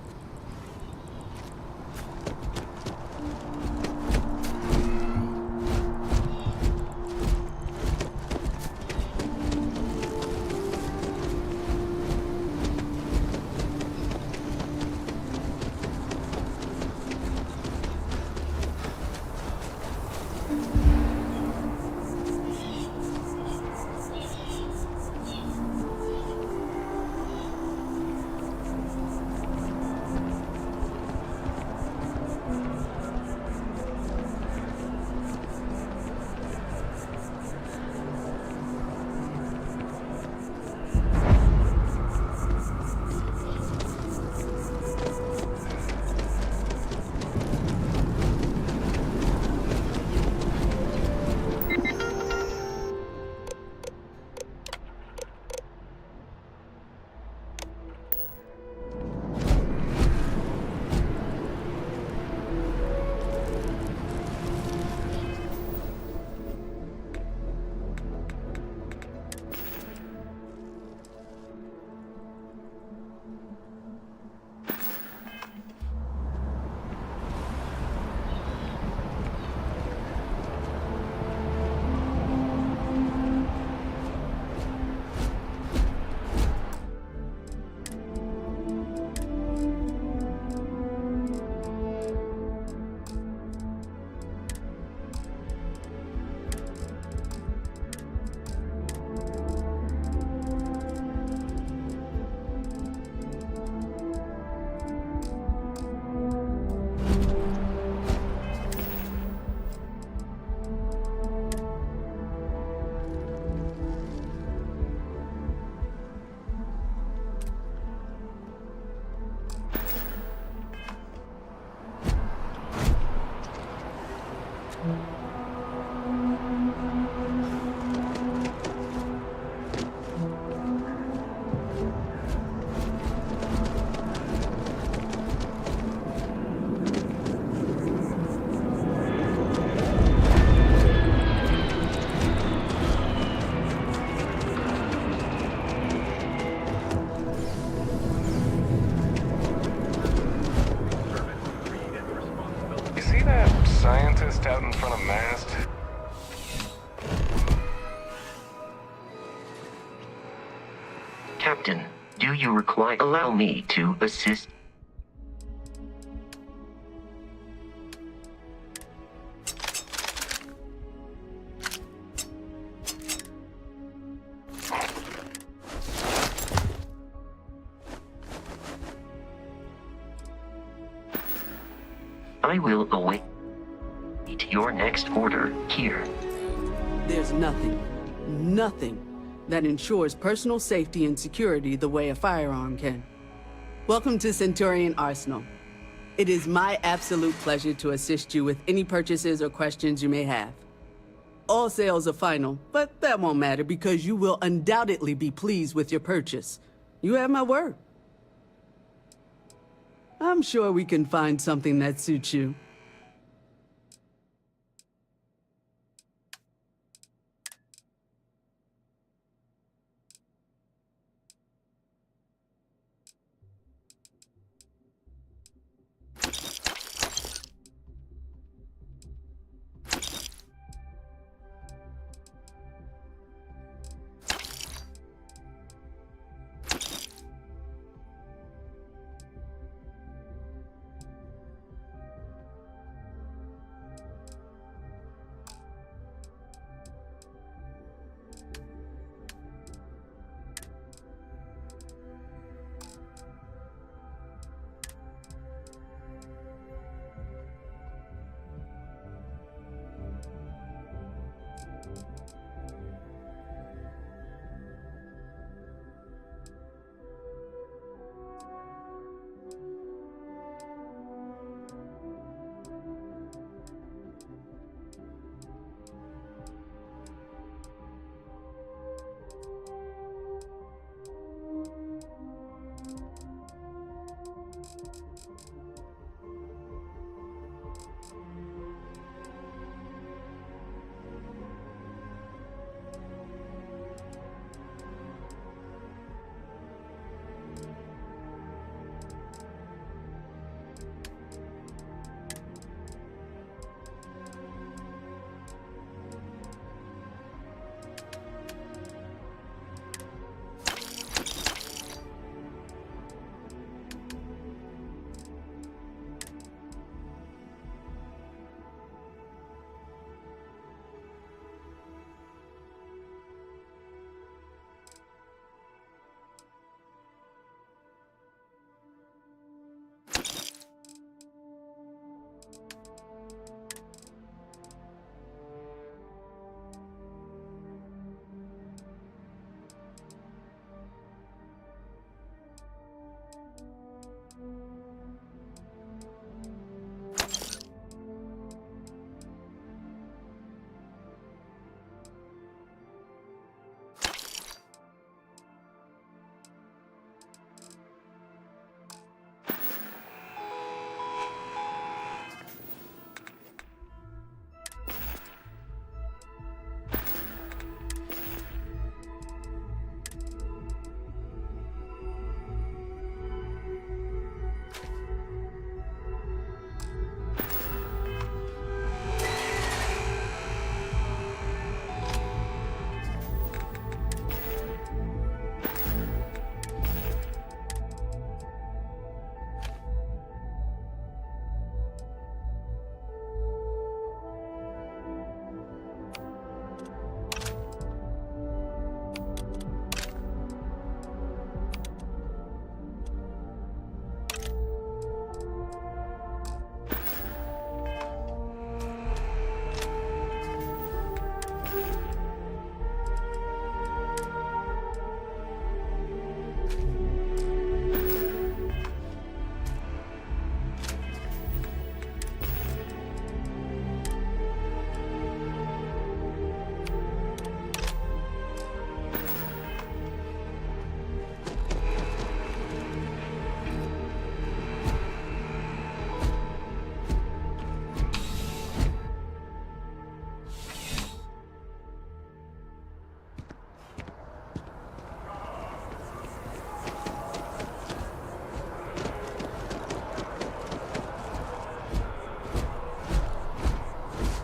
Scientist out in front of mast. Captain, do you require? Allow me to assist. I will await your next order here. There's nothing that ensures personal safety and security the way a firearm can. Welcome to Centurion Arsenal. It is my absolute pleasure to assist you with any purchases or questions you may have. All sales are final, but that won't matter because you will undoubtedly be pleased with your purchase. You have my word. I'm sure we can find something that suits you.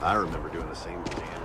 I remember doing the same damn thing.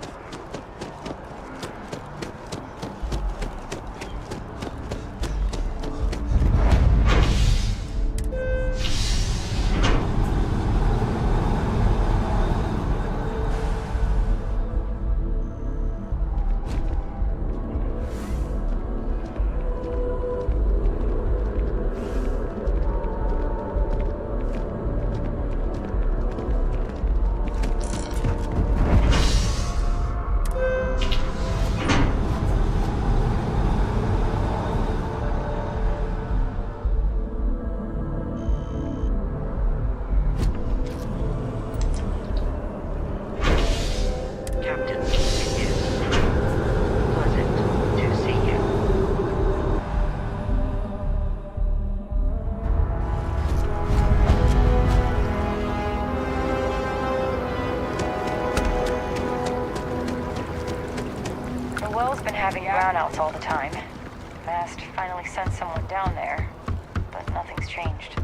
having brownouts all the time. Mast finally sent someone down there, but nothing's changed.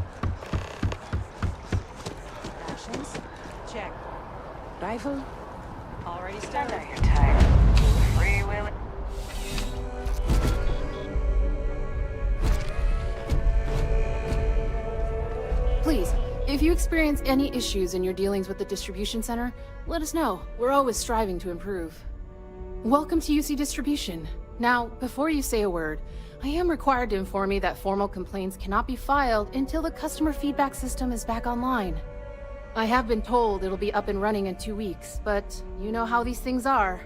Rations? Check. Rifle? Already I started. know you're tired. Free will. Please, if you experience any issues in your dealings with the distribution center, let us know. We're always striving to improve. Welcome to UC Distribution. Now, before you say a word, I am required to inform you that formal complaints cannot be filed until the customer feedback system is back online. I have been told it'll be up and running in 2 weeks, but you know how these things are.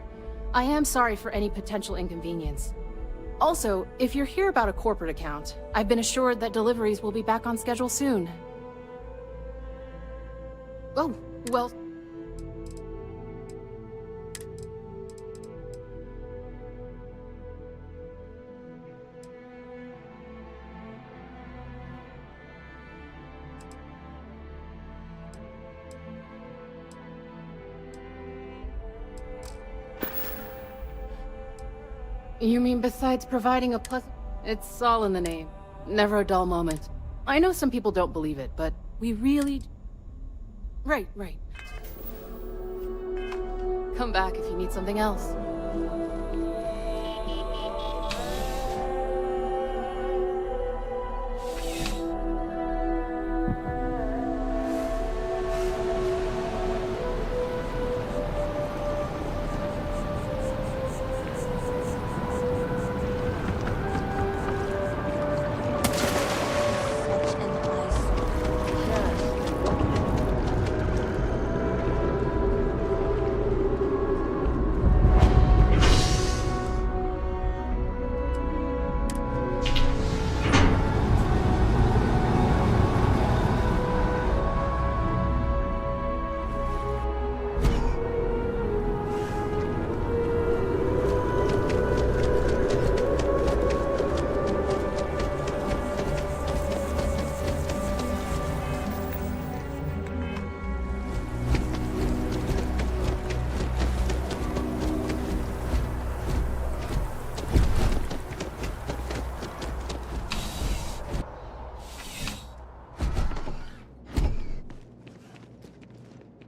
I am sorry for any potential inconvenience. Also, if you're here about a corporate account, I've been assured that deliveries will be back on schedule soon. Oh, well... You mean besides providing a pleasant... It's all in the name. Never a dull moment. I know some people don't believe it, but we really... Right. Come back if you need something else.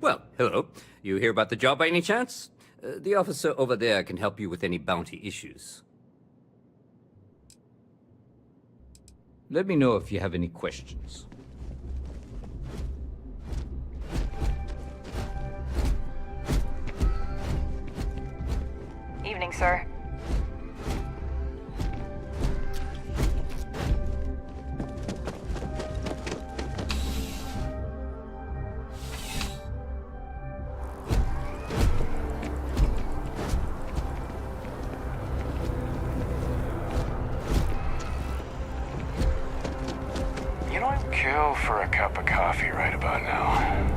Well, hello. You hear about the job by any chance? The officer over there can help you with any bounty issues. Let me know if you have any questions. Evening, sir. You know, I'd kill for a cup of coffee right about now.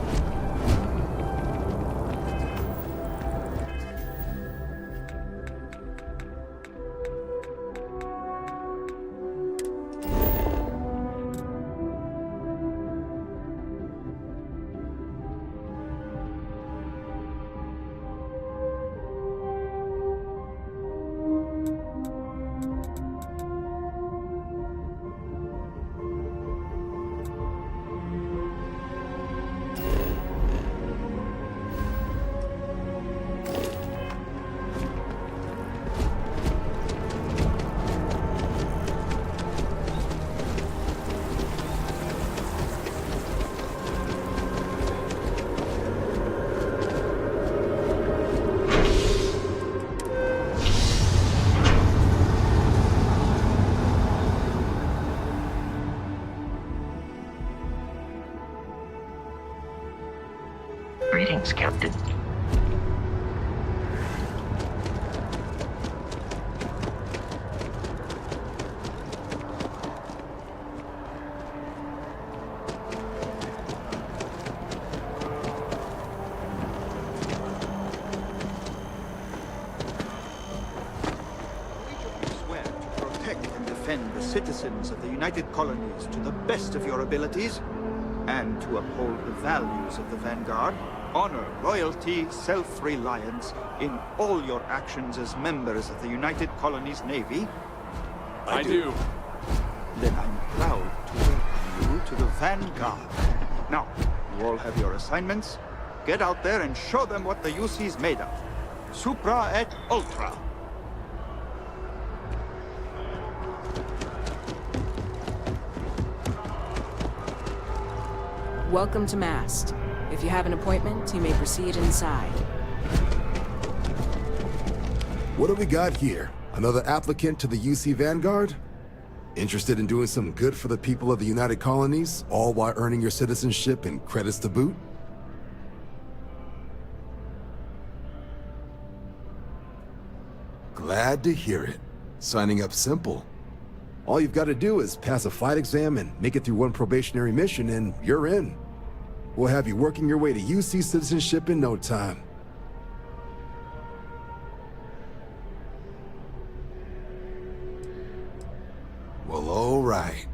Greetings, Captain. Swear to protect and defend the citizens of the United Colonies to the best of your abilities. and to uphold the values of the Vanguard, honor, loyalty, self-reliance in all your actions as members of the United Colonies Navy? I do. Then I'm proud to welcome you to the Vanguard. Now, you all have your assignments. Get out there and show them what the UC's made of. Supra et Ultra. Welcome to Mast. If you have an appointment, you may proceed inside. What do we got here? Another applicant to the UC Vanguard? Interested in doing some good for the people of the United Colonies, all while earning your citizenship and credits to boot? Glad to hear it. Signing up simple. All you've got to do is pass a flight exam and make it through one probationary mission and you're in. We'll have you working your way to UC citizenship in no time. Well, all right.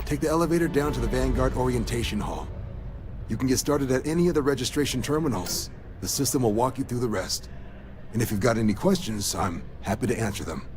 Take the elevator down to the Vanguard Orientation Hall. You can get started at any of the registration terminals. The system will walk you through the rest. And if you've got any questions, I'm happy to answer them.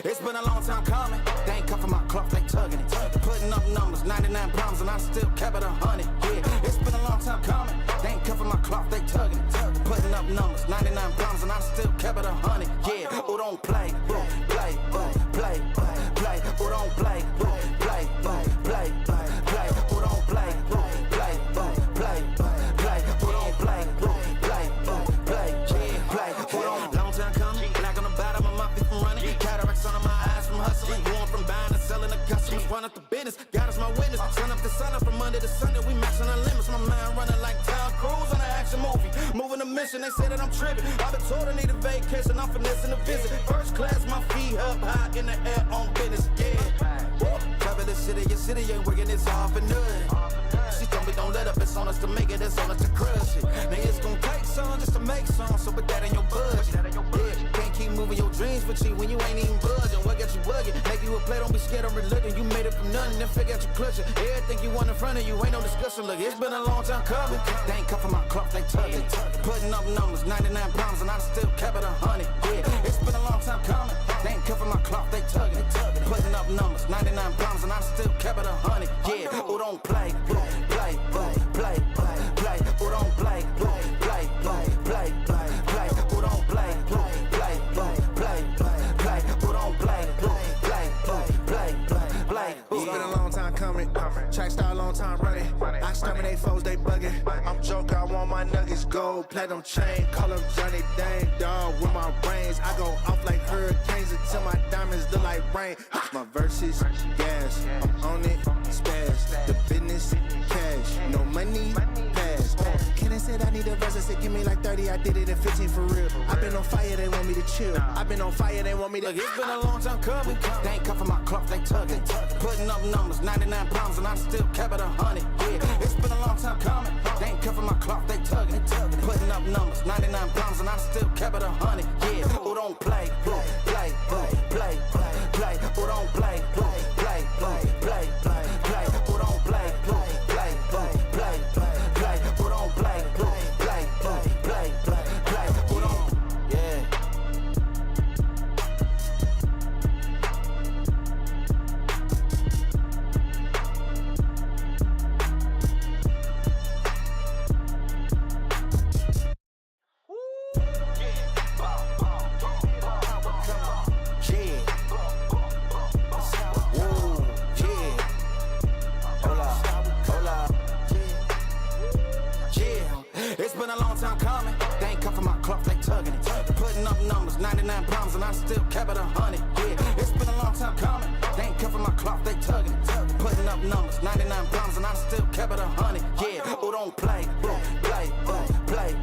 It's been a long time coming. They ain't cuffing my cloth, they tugging it. Putting up numbers, 99 pounds, and I still kept it 100. Yeah, it's been a long time coming. They ain't cuffing my cloth, they tugging it. Putting up numbers, 99 pounds, and I still kept it 100. Yeah, who don't play, play, play, play. Who don't play, play, play, play. Who don't play, play, play, play. Who don't play, play, play. Who don't? Long time coming, black on the bottom of my feet from running. Cataracts under my eyes from hustling. Going from buying to selling to customers. Run up the business, God is my witness. Sun up to sun up from Monday to Sunday. We maxing our limits. My mind running like Tom Cruise on an action movie. Moving a mission, they say that I'm tripping. I've been told I need a vacation. I'm finessing a visit. First class, my feet up high in the air on business. Yeah. Cover the city, your city ain't working, it's all for nothing. She told me don't let up, it's on us to make it, it's on us to crush it. Now it's gonna take some just to make some, so put that in your budget. Yeah, can't keep moving your dreams for cheap when you ain't even budging. What got you bugging? Make you a play, don't be scared of religion. You made it from nothing, then figure out your clutching. Everything you want in front of you, ain't no discussion. Look, it's been a long time coming. They ain't cuffing my cloth, they tugging. Putting up numbers, 99 pounds, and I still kept it 100. Yeah, it's been a long time coming. They ain't cuffing my cloth, they tugging. Putting up numbers, 99 pounds, and I still kept it 100. Yeah, who don't play, play, play, play. Who don't play, play, play, play. Who don't play, play, play. Who don't play, play. It's been a long time coming. Track star, a long time running. I exterminate foes, they bugging. I'm joke, I want my nuggets gold, platinum chain, call up Johnny Dang, dog with my brains. I go off like hurricanes until my diamonds look like rain. My verses, gas, I'm on it, spaz. The business, cash, no money, pass. Can I said I need a verse, I said give me like 30, I did it in 15 for real. I've been on fire, they want me to chill. I've been on fire, they want me to. Look, it's been a long time coming. They ain't cuffing my cloth, they tugging. Putting up numbers, 99 pounds, and I still kept it 100. Yeah, it's been a long time coming. They ain't cuffing my cloth, they tugging. Putting up numbers, 99 pounds, and I still kept it 100. Yeah, who don't play, play, play. Who don't play, play, play. Who don't play, play. Who don't play, play. Who don't, yeah. 100. Yeah, who don't play, play, play, play,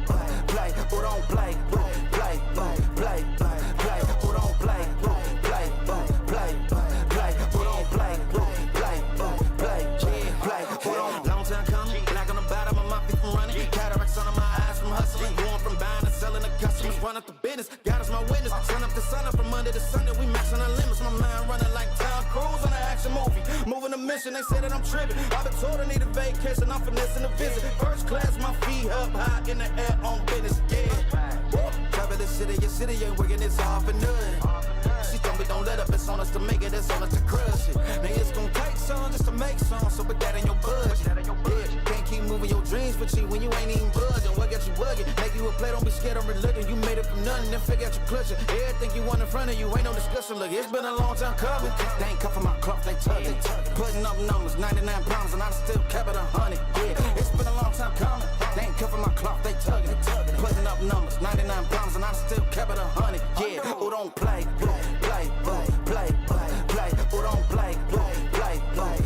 play, who don't play, play, play, play, play, who don't play, play, play, play, who don't play, play, play, play, who don't. Long time coming, black on the bottom of my feet from running, cataracts under my eyes from hustling, going from buying to selling to customers, run up the business, God is my witness, sun up to sun up from Monday to Sunday, we maxing our limits, my mind running like Tom Cruise on an action movie, moving a mission, they say that I'm tripping, I've been told I need a vacation, I'm finessing a visit, first class, my feet up high in the air on business, yeah, travel the city, your city ain't working, it's all for nothing, she told me don't let up, it's on us to make it, it's on us to crush it, now it's gonna take some just to make some, so put that in your budget, yeah, can't keep moving your dreams for cheap when you ain't even buzzing, what got you bugging, make you a play, don't be scared of religion, you made it from nothing, then figure out your clutching, everything you want in front of you, ain't no discussion, look, it's been a long time coming, they ain't cuffing my cloth, they tugging, putting up numbers, 99 pounds, and I still kept it 100, yeah, it's been a long time coming, they ain't cuffing my cloth, they tugging, putting up numbers, 99 pounds, and I still kept it 100, yeah, who don't play, play, play, play, play, who don't play, play, play, play.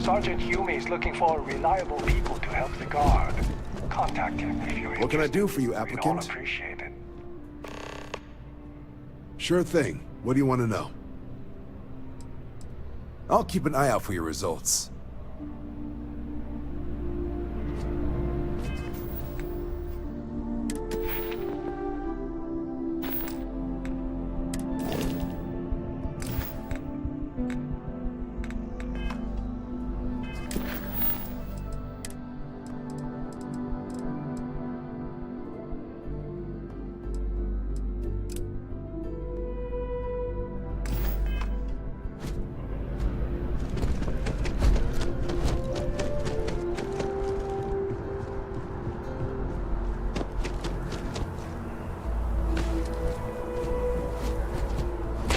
Sergeant Hume is looking for reliable people to help the guard. Contact him if you're interested. What can I do for you, We'd all applicant? appreciate it. Sure thing. What do you want to know? I'll keep an eye out for your results.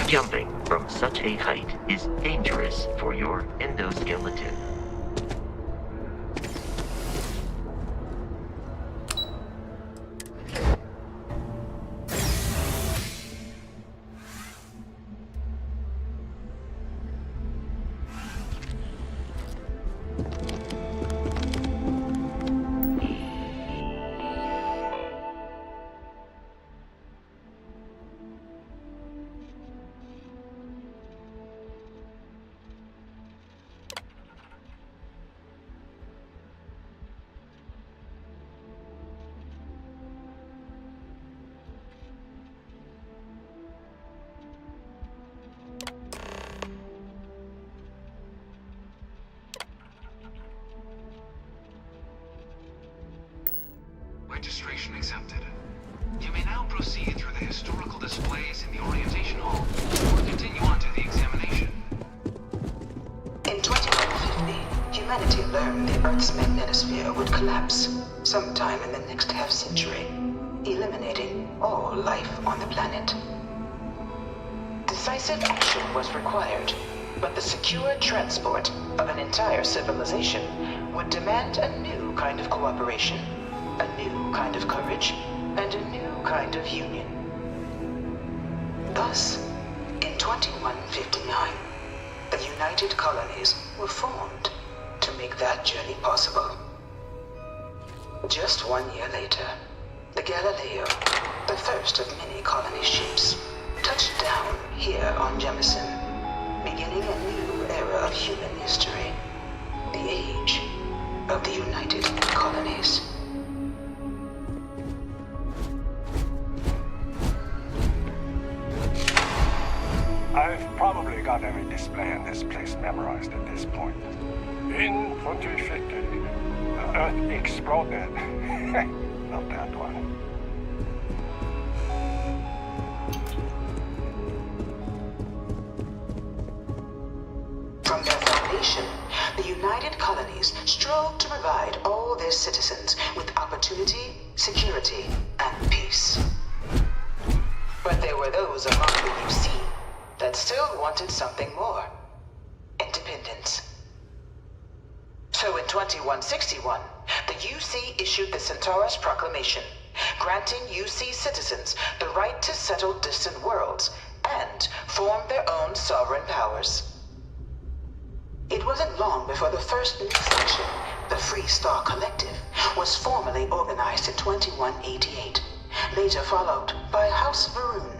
Jumping from such a height is dangerous for your endoskeleton. Registration accepted. You may now proceed through the historical displays in the orientation hall, or continue on to the examination. In 2150, humanity learned the Earth's magnetosphere would collapse sometime in the next half-century, eliminating all life on the planet. Decisive action was required, but the secure transport of an entire civilization would demand a new kind of cooperation, a new kind of courage, and a new kind of union. Thus, in 2159, the United Colonies were formed to make that journey possible. Just 1 year later, the Galileo, the first of many colony ships, touched down here on Jemison, beginning a new era of human history, the age of the United Colonies. I've probably got every display in this place memorized at this point. In 2050, Earth exploded. Not that one. From their foundation, the United Colonies strove to provide all their citizens with opportunity, security, and peace. But there were those among the UC that still wanted something more. Independence. So in 2161, the UC issued the Centaurus Proclamation, granting UC citizens the right to settle distant worlds and form their own sovereign powers. It wasn't long before the first new faction, the Free Star Collective, was formally organized in 2188, later followed by House Varun,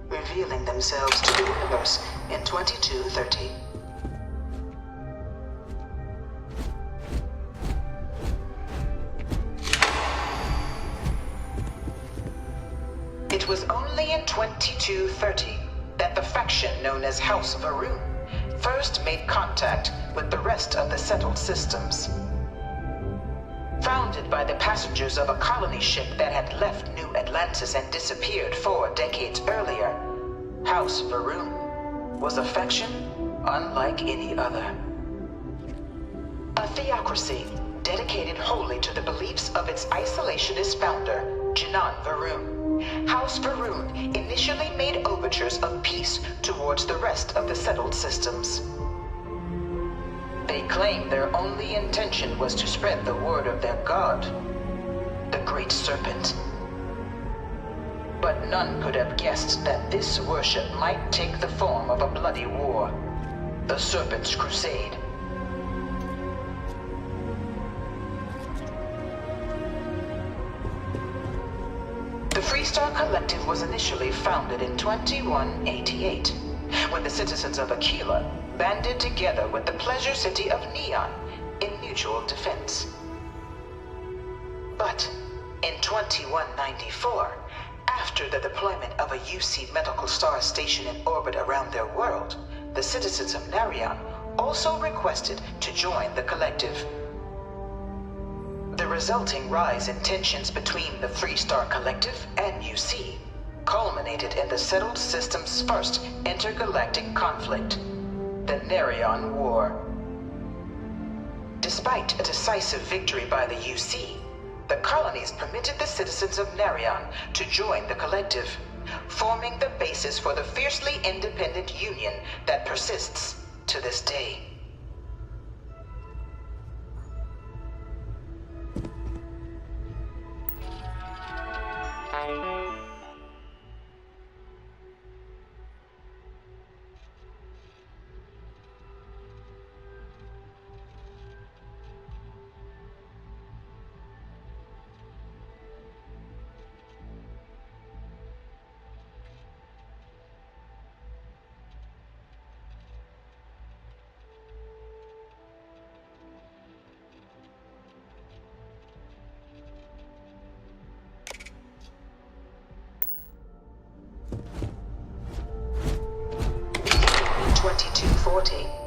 revealing themselves to the universe in 2230. It was only in 2230 that the faction known as House Varun first made contact with the rest of the settled systems. Founded by the passengers of a colony ship that had left New Atlantis and disappeared 4 decades earlier, House Varun was a faction unlike any other. A theocracy dedicated wholly to the beliefs of its isolationist founder, Janan Varun. House Varun initially made overtures of peace towards the rest of the settled systems. They claimed their only intention was to spread the word of their god, the Great Serpent. But none could have guessed that this worship might take the form of a bloody war, the Serpent's Crusade. The Freestar Collective was initially founded in 2188, when the citizens of Aquila banded together with the pleasure city of Neon in mutual defense. But in 2194, after the deployment of a UC medical star station in orbit around their world, the citizens of Narion also requested to join the collective. The resulting rise in tensions between the Freestar Collective and UC culminated in the settled system's first intergalactic conflict, the Narion War. Despite a decisive victory by the UC, the colonies permitted the citizens of Narion to join the collective, forming the basis for the fiercely independent union that persists to this day.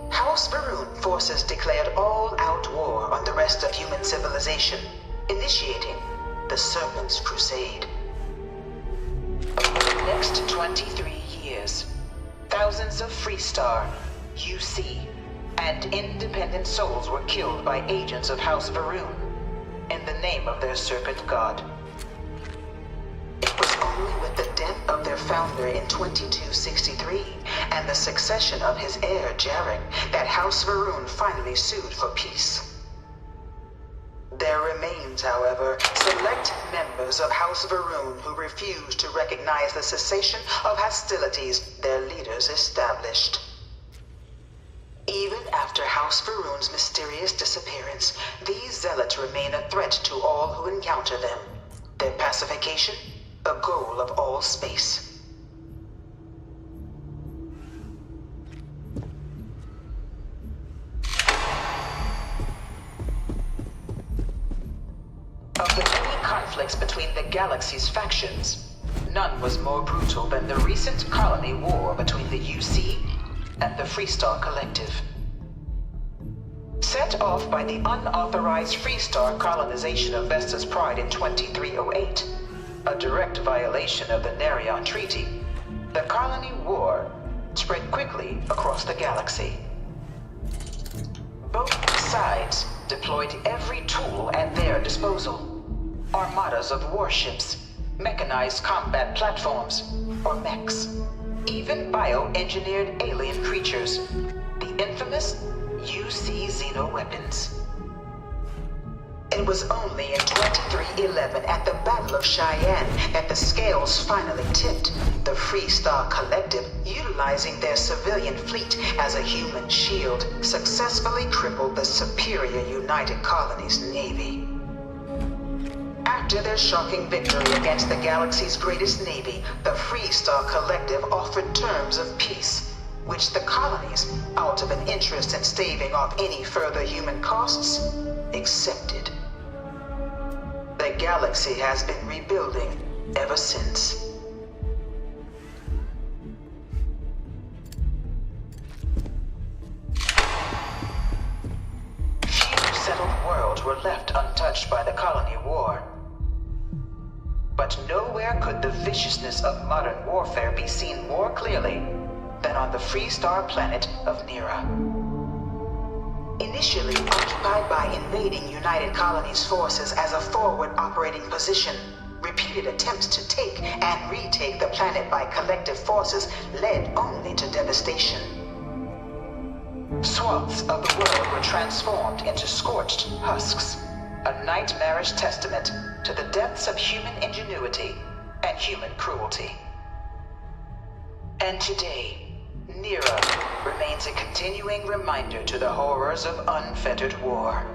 House Varun forces declared all-out war on the rest of human civilization, initiating the Serpent's Crusade. Over the next 23 years, thousands of Freestar, UC, and independent souls were killed by agents of House Varun in the name of their serpent god. It was only with the death of their founder in 2263 and the succession of his heir, Jarek, that House Varun finally sued for peace. There remains, however, select members of House Varun who refuse to recognize the cessation of hostilities their leaders established. Even after House Varun's mysterious disappearance, these zealots remain a threat to all who encounter them. Their pacification, a goal of all space. Of the many conflicts between the galaxy's factions, none was more brutal than the recent colony war between the UC and the Freestar Collective. Set set off by the unauthorized Freestar colonization of Vesta's Pride in 2308, a direct violation of the Nerion Treaty, the colony war spread quickly across the galaxy. Both sides deployed every tool at their disposal. Armadas of warships, mechanized combat platforms, or mechs, even bioengineered alien creatures, the infamous UC xeno-weapons. It was only in 2311 at the Battle of Cheyenne that the scales finally tipped, the Freestar Collective, utilizing their civilian fleet as a human shield, successfully crippled the superior United Colonies Navy. After their shocking victory against the galaxy's greatest navy, the Freestar Collective offered terms of peace, which the colonies, out of an interest in staving off any further human costs, accepted. The galaxy has been rebuilding ever since. Few settled worlds were left untouched by the colony war. But nowhere could the viciousness of modern warfare be seen more clearly than on the Freestar planet of Nera. Initially occupied by invading United Colonies forces as a forward operating position, repeated attempts to take and retake the planet by collective forces led only to devastation. Swaths of the world were transformed into scorched husks, a nightmarish testament to the depths of human ingenuity and human cruelty. And today, Nera remains a continuing reminder to the horrors of unfettered war.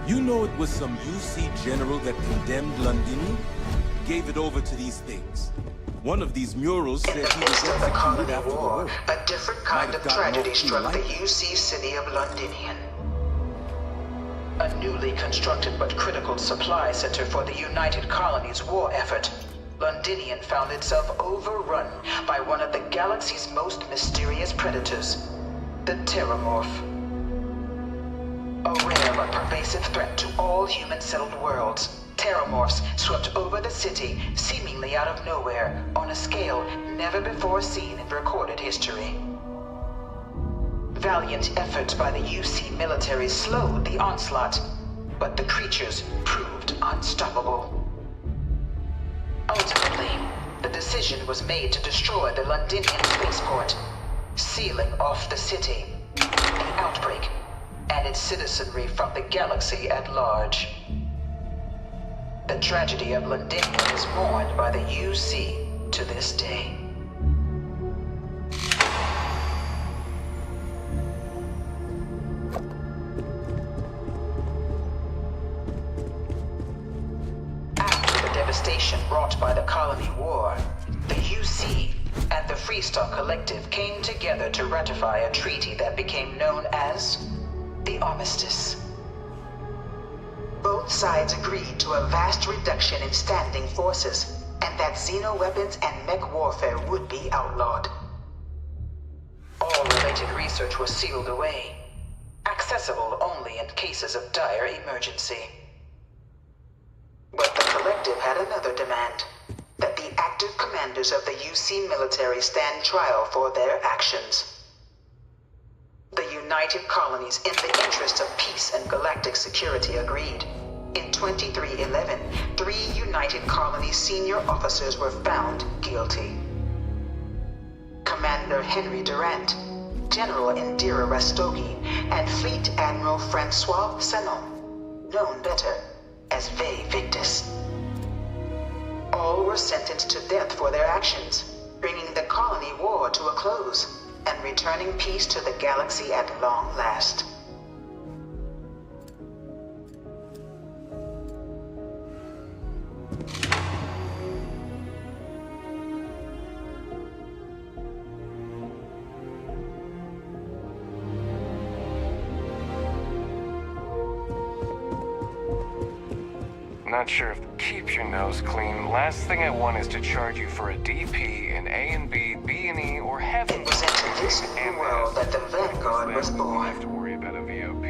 You know it was some UC general that condemned Londini? Gave it over to these things. One of these murals said he was executed after the war. A different kind of tragedy struck the UC city of Londinian. A newly constructed but critical supply center for the United Colonies war effort, Londinian found itself overrun by one of the galaxy's most mysterious predators, the Terramorph. A rare but pervasive threat to all human-settled worlds, Terramorphs swept over the city, seemingly out of nowhere, on a scale never before seen in recorded history. Valiant efforts by the UC military slowed the onslaught, but the creatures proved unstoppable. Ultimately, the decision was made to destroy the Londinian spaceport, sealing off the city, the outbreak, and its citizenry from the galaxy at large. The tragedy of Londinian is mourned by the UC to this day. After the devastation brought by the colony war, the UC and the Freestar Collective came together to ratify a treaty that became known as the Armistice. Both sides agreed to a vast reduction in standing forces, and that xeno-weapons and mech warfare would be outlawed. All related research was sealed away, accessible only in cases of dire emergency. But the Collective had another demand, that the active commanders of the UC military stand trial for their actions. The United Colonies, in the interest of peace and galactic security, agreed. In 2311, 3 United Colonies senior officers were found guilty. Commander Henry Durant, General Indira Rastogi, and Fleet Admiral Francois Sanon, known better as Ve Victus. All were sentenced to death for their actions, bringing the colony war to a close and returning peace to the galaxy at long last. Not sure if keep your nose clean. Last thing I want is to charge you for a DP, an A and B, B and E, or heaven. It was into this new world that the Vanguard was born. Have to worry about a VOP.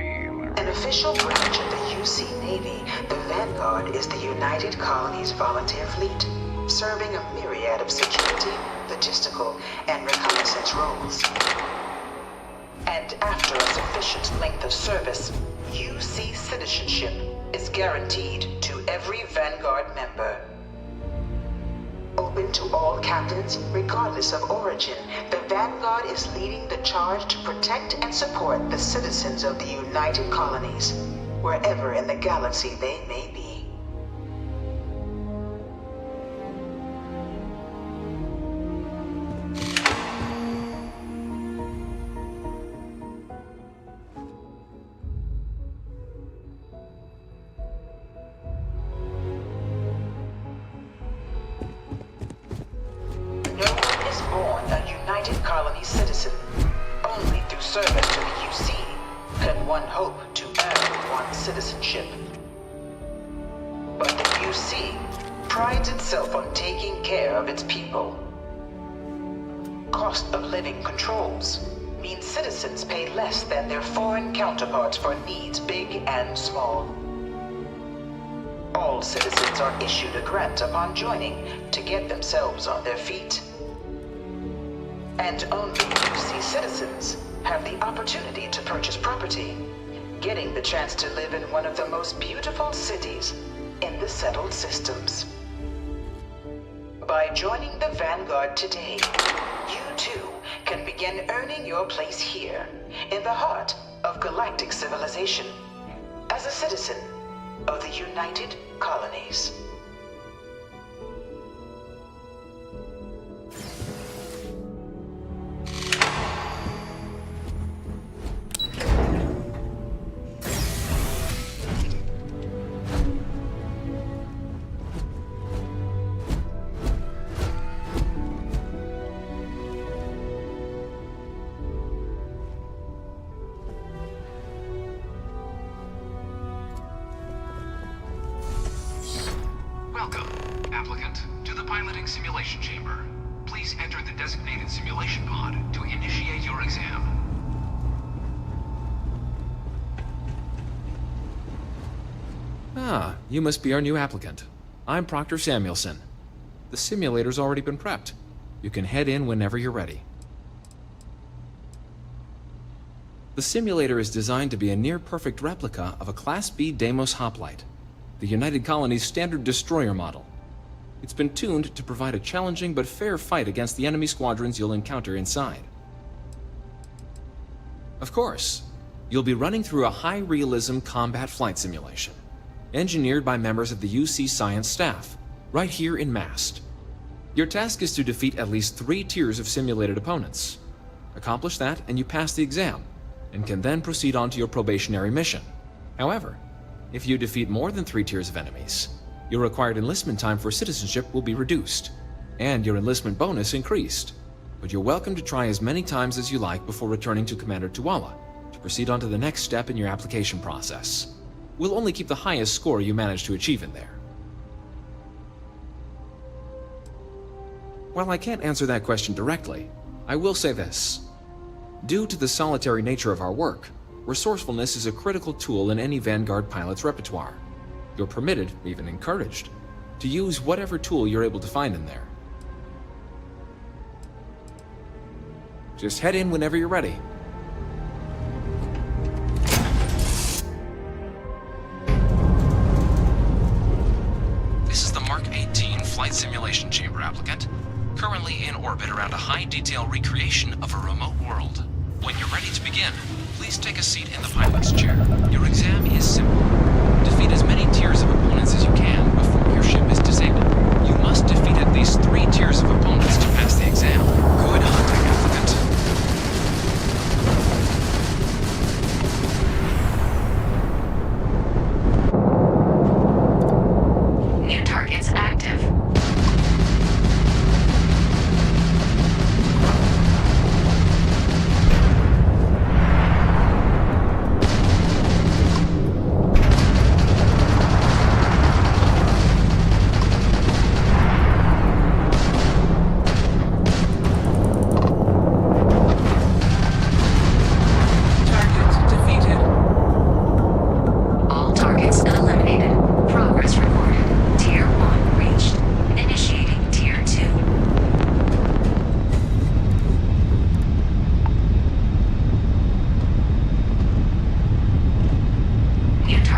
An official branch of the UC Navy, the Vanguard is the United Colonies Volunteer Fleet, serving a myriad of security, logistical, and reconnaissance roles. And after a sufficient length of service, UC citizenship is guaranteed to every Vanguard member. Open to all captains, regardless of origin, the Vanguard is leading the charge to protect and support the citizens of the United Colonies, wherever in the galaxy they may be. Service to the UC can one hope to earn one's citizenship. But the UC prides itself on taking care of its people. Cost of living controls mean citizens pay less than their foreign counterparts for needs big and small. All citizens are issued a grant upon joining to get themselves on their feet. And only UC citizens have the opportunity to purchase property, getting the chance to live in one of the most beautiful cities in the settled systems. By joining the Vanguard today, you too can begin earning your place here, in the heart of galactic civilization, as a citizen of the United Colonies. Welcome, applicant, to the piloting simulation chamber. Please enter the designated simulation pod to initiate your exam. Ah, you must be our new applicant. I'm Proctor Samuelson. The simulator's already been prepped. You can head in whenever you're ready. The simulator is designed to be a near-perfect replica of a Class B Deimos hoplite, the United Colony's standard destroyer model. It's been tuned to provide a challenging but fair fight against the enemy squadrons you'll encounter inside. Of course, you'll be running through a high-realism combat flight simulation, engineered by members of the UC science staff, right here in Mast. Your task is to defeat at least 3 tiers of simulated opponents. Accomplish that and you pass the exam, and can then proceed on to your probationary mission. However, if you defeat more than 3 tiers of enemies, your required enlistment time for citizenship will be reduced, and your enlistment bonus increased. But you're welcome to try as many times as you like before returning to Commander Tuala to proceed on to the next step in your application process. We'll only keep the highest score you manage to achieve in there. While I can't answer that question directly, I will say this. Due to the solitary nature of our work, resourcefulness is a critical tool in any Vanguard pilot's repertoire. You're permitted, even encouraged, to use whatever tool you're able to find in there. Just head in whenever you're ready. This is the Mark 18 Flight Simulation Chamber applicant, currently in orbit around a high-detail recreation of a remote world. When you're ready to begin, please take a seat in the pilot's chair. Your exam is simple. Defeat as many tiers of opponents as you can before your ship is disabled. You must defeat at least 3 tiers of opponents to pass the exam. Good hunting, applicant. New targets active.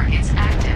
targets active.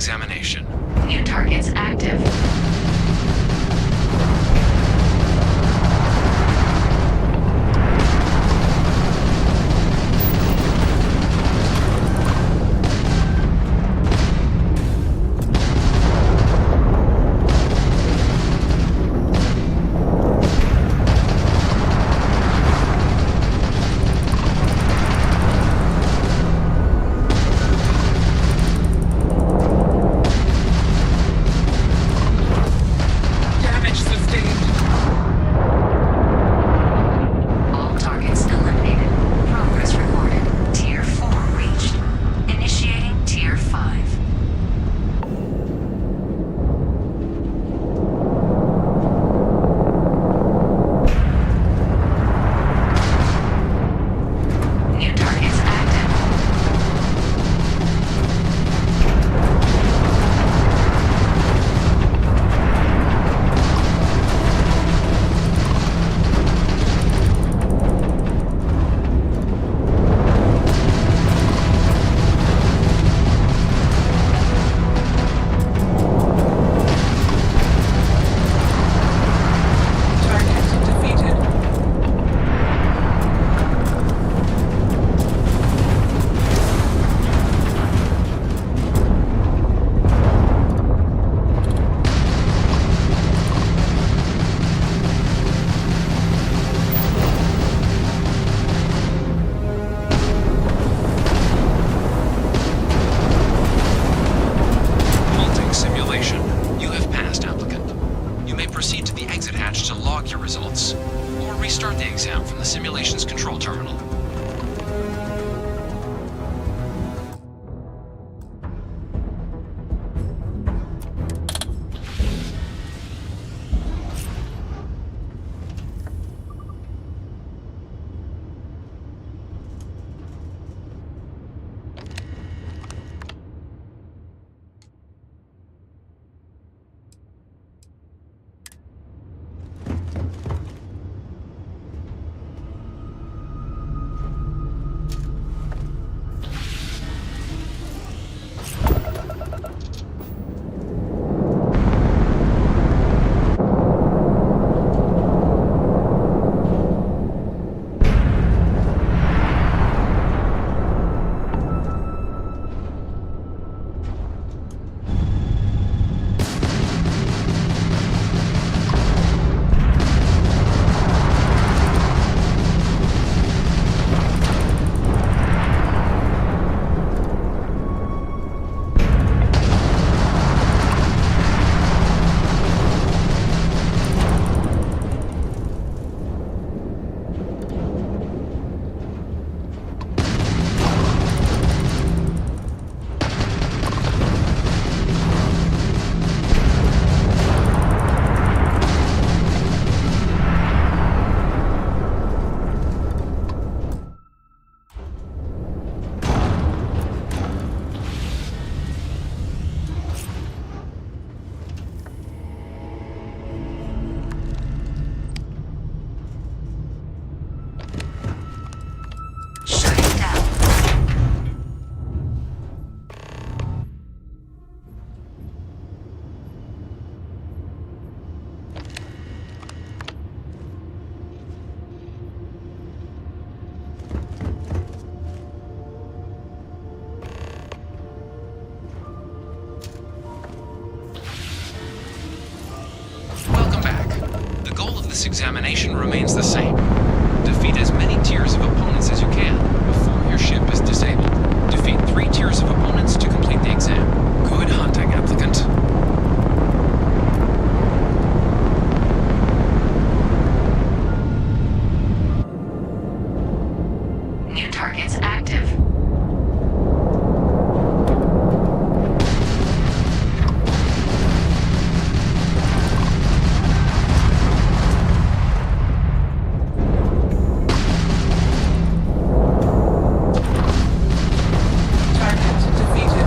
examination. New targets active. Simulations Control Terminal. This examination remains the same. Defeat as many tiers of opponents as you can before your ship is disabled. Defeat 3 tiers of opponents to complete the exam. Good hunting, applicant. New targets active. Target defeated.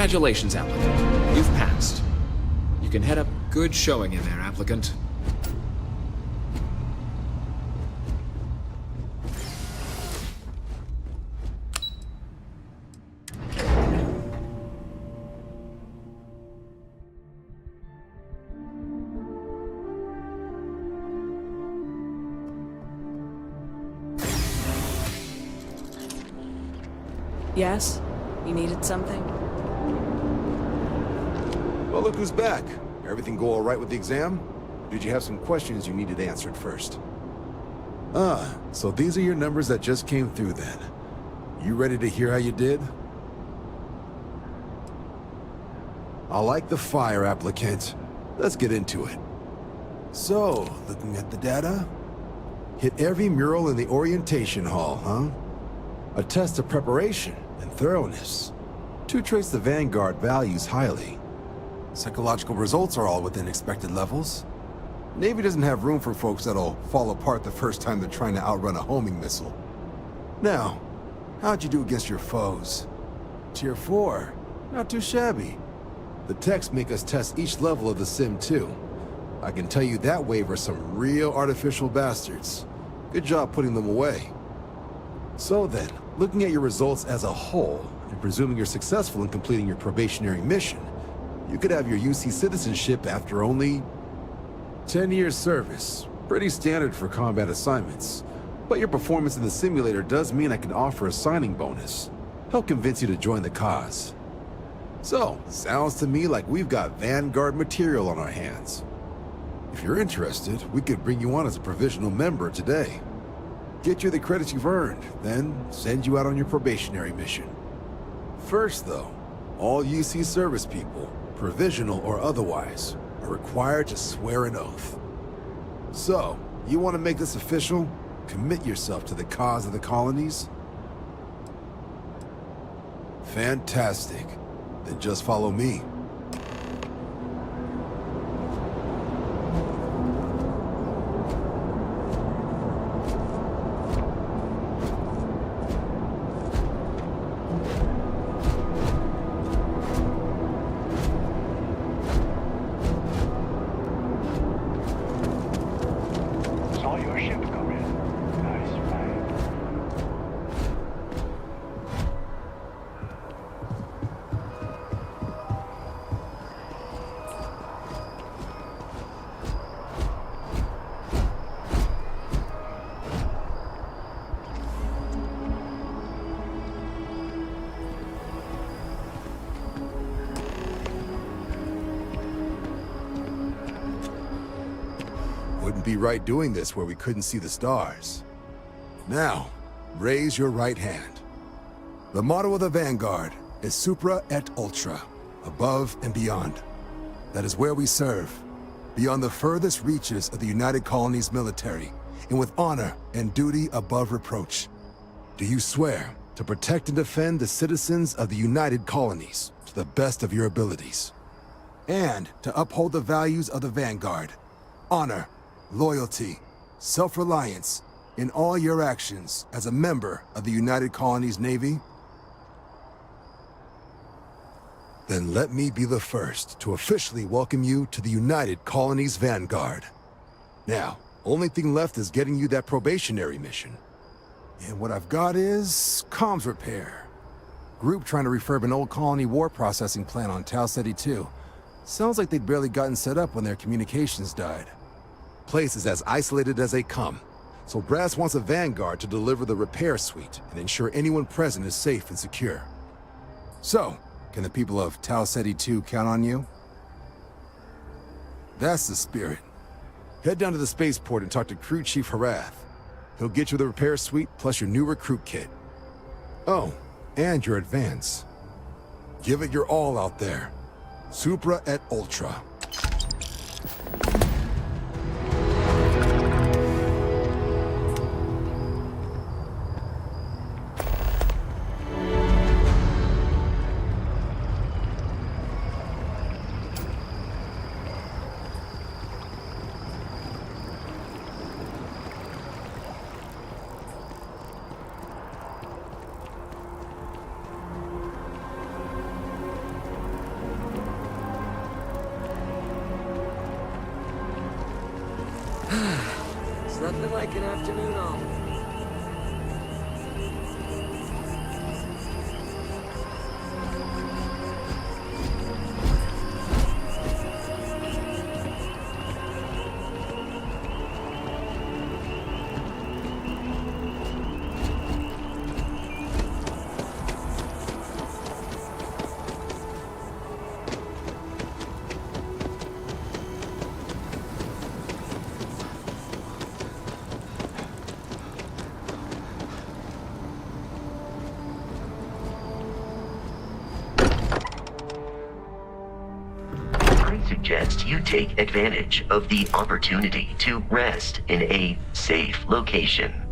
Congratulations, applicant. You've passed. You can head up. Good showing in there, applicant. Yes? You needed something? Well, look who's back. Everything go all right with the exam? Did you have some questions you needed answered first? So these are your numbers that just came through then. You ready to hear how you did? I like the fire, applicant. Let's get into it. So, looking at the data, hit every mural in the orientation hall, huh? A test of preparation and thoroughness. 2 traits the Vanguard values highly. Psychological results are all within expected levels. Navy doesn't have room for folks that'll fall apart the first time they're trying to outrun a homing missile. Now, how'd you do against your foes? Tier 4, not too shabby. The techs make us test each level of the sim too. I can tell you that wave are some real artificial bastards. Good job putting them away. So then, looking at your results as a whole, and presuming you're successful in completing your probationary mission, you could have your UC citizenship after only 10 years service. Pretty standard for combat assignments. But your performance in the simulator does mean I can offer a signing bonus. Help convince you to join the cause. So, sounds to me like we've got Vanguard material on our hands. If you're interested, we could bring you on as a provisional member today. Get you the credits you've earned, then send you out on your probationary mission. First though, all UC service people, provisional or otherwise, are required to swear an oath. So, you want to make this official? Commit yourself to the cause of the colonies? Fantastic. Then just follow me. Saw your ship come in. Nice find. Wouldn't be right doing this where we couldn't see the stars. Now, raise your right hand. The motto of the Vanguard is Supra et Ultra, above and beyond. That is where we serve, beyond the furthest reaches of the United Colonies military, and with honor and duty above reproach. Do you swear to protect and defend the citizens of the United Colonies to the best of your abilities? And to uphold the values of the Vanguard, honor, loyalty, self-reliance in all your actions as a member of the United Colonies Navy? Then let me be the first to officially welcome you to the United Colonies Vanguard. Now, only thing left is getting you that probationary mission. And what I've got is comms repair. Group trying to refurb an old colony war processing plant on Tau Ceti 2. Sounds like they'd barely gotten set up when their communications died. Place is as isolated as they come, so Brass wants a Vanguard to deliver the repair suite and ensure anyone present is safe and secure. So, can the people of Tau Ceti 2 count on you? That's the spirit. Head down to the spaceport and talk to Crew Chief Harath. He'll get you the repair suite plus your new recruit kit. Oh, and your advance. Give it your all out there. Supra et Ultra. It's nothing like an afternoon off. I suggest you take advantage of the opportunity to rest in a safe location.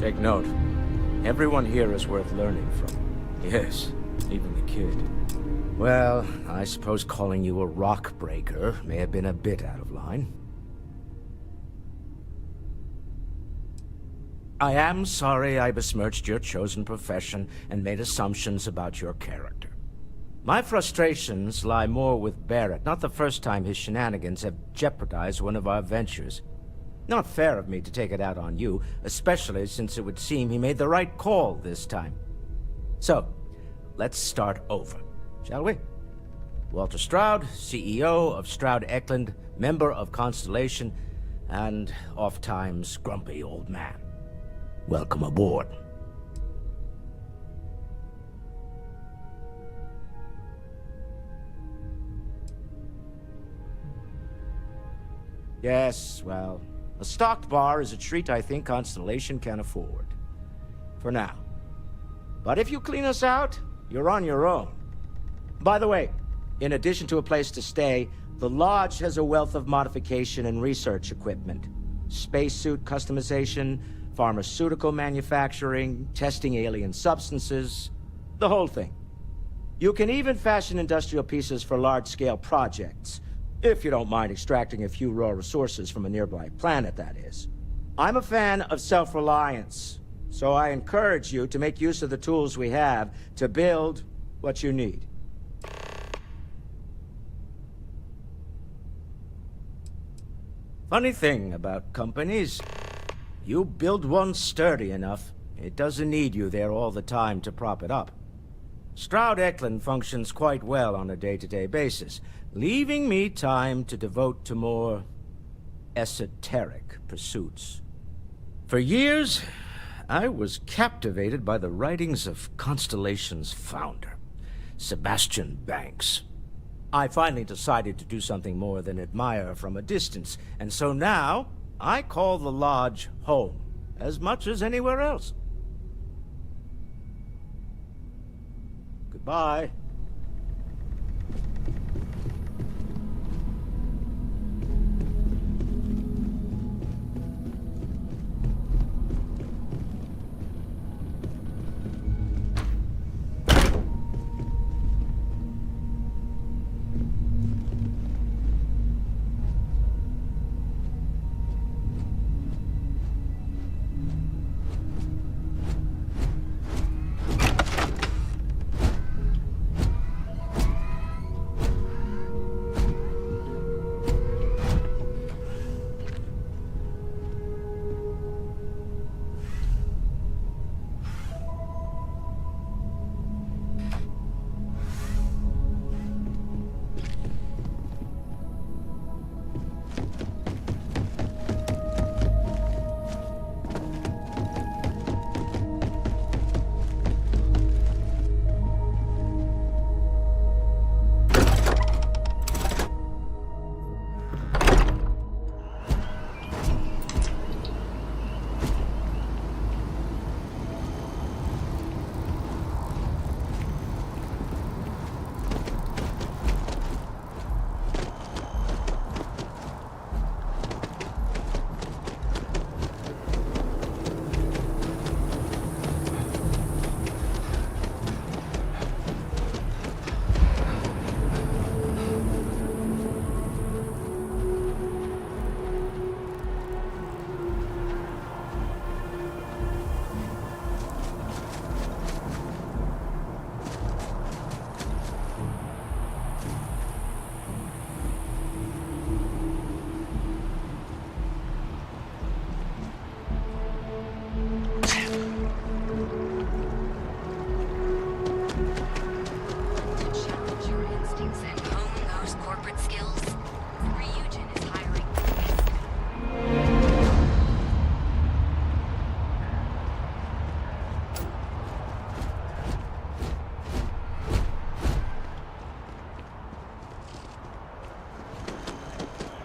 Take note. Everyone here is worth learning from. Yes, even the kid. Well, I suppose calling you a rock breaker may have been a bit out of line. I am sorry I besmirched your chosen profession and made assumptions about your character. My frustrations lie more with Barrett, not the first time his shenanigans have jeopardized one of our ventures. Not fair of me to take it out on you, especially since it would seem he made the right call this time. So, let's start over, shall we? Walter Stroud, CEO of Stroud Eklund, member of Constellation, and oft-times grumpy old man. Welcome aboard. Yes, well, a stocked bar is a treat I think Constellation can afford. For now. But if you clean us out, you're on your own. By the way, in addition to a place to stay, the Lodge has a wealth of modification and research equipment. Spacesuit customization, pharmaceutical manufacturing, testing alien substances, the whole thing. You can even fashion industrial pieces for large-scale projects, if you don't mind extracting a few raw resources from a nearby planet, that is. I'm a fan of self-reliance, so I encourage you to make use of the tools we have to build what you need. Funny thing about companies, you build one sturdy enough, it doesn't need you there all the time to prop it up. Stroud Eklund functions quite well on a day-to-day basis, leaving me time to devote to more esoteric pursuits. For years, I was captivated by the writings of Constellation's founder, Sebastian Banks. I finally decided to do something more than admire from a distance, and so now I call the Lodge home, as much as anywhere else. Goodbye.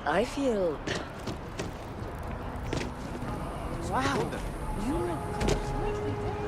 I feel... Wow, you look completely different.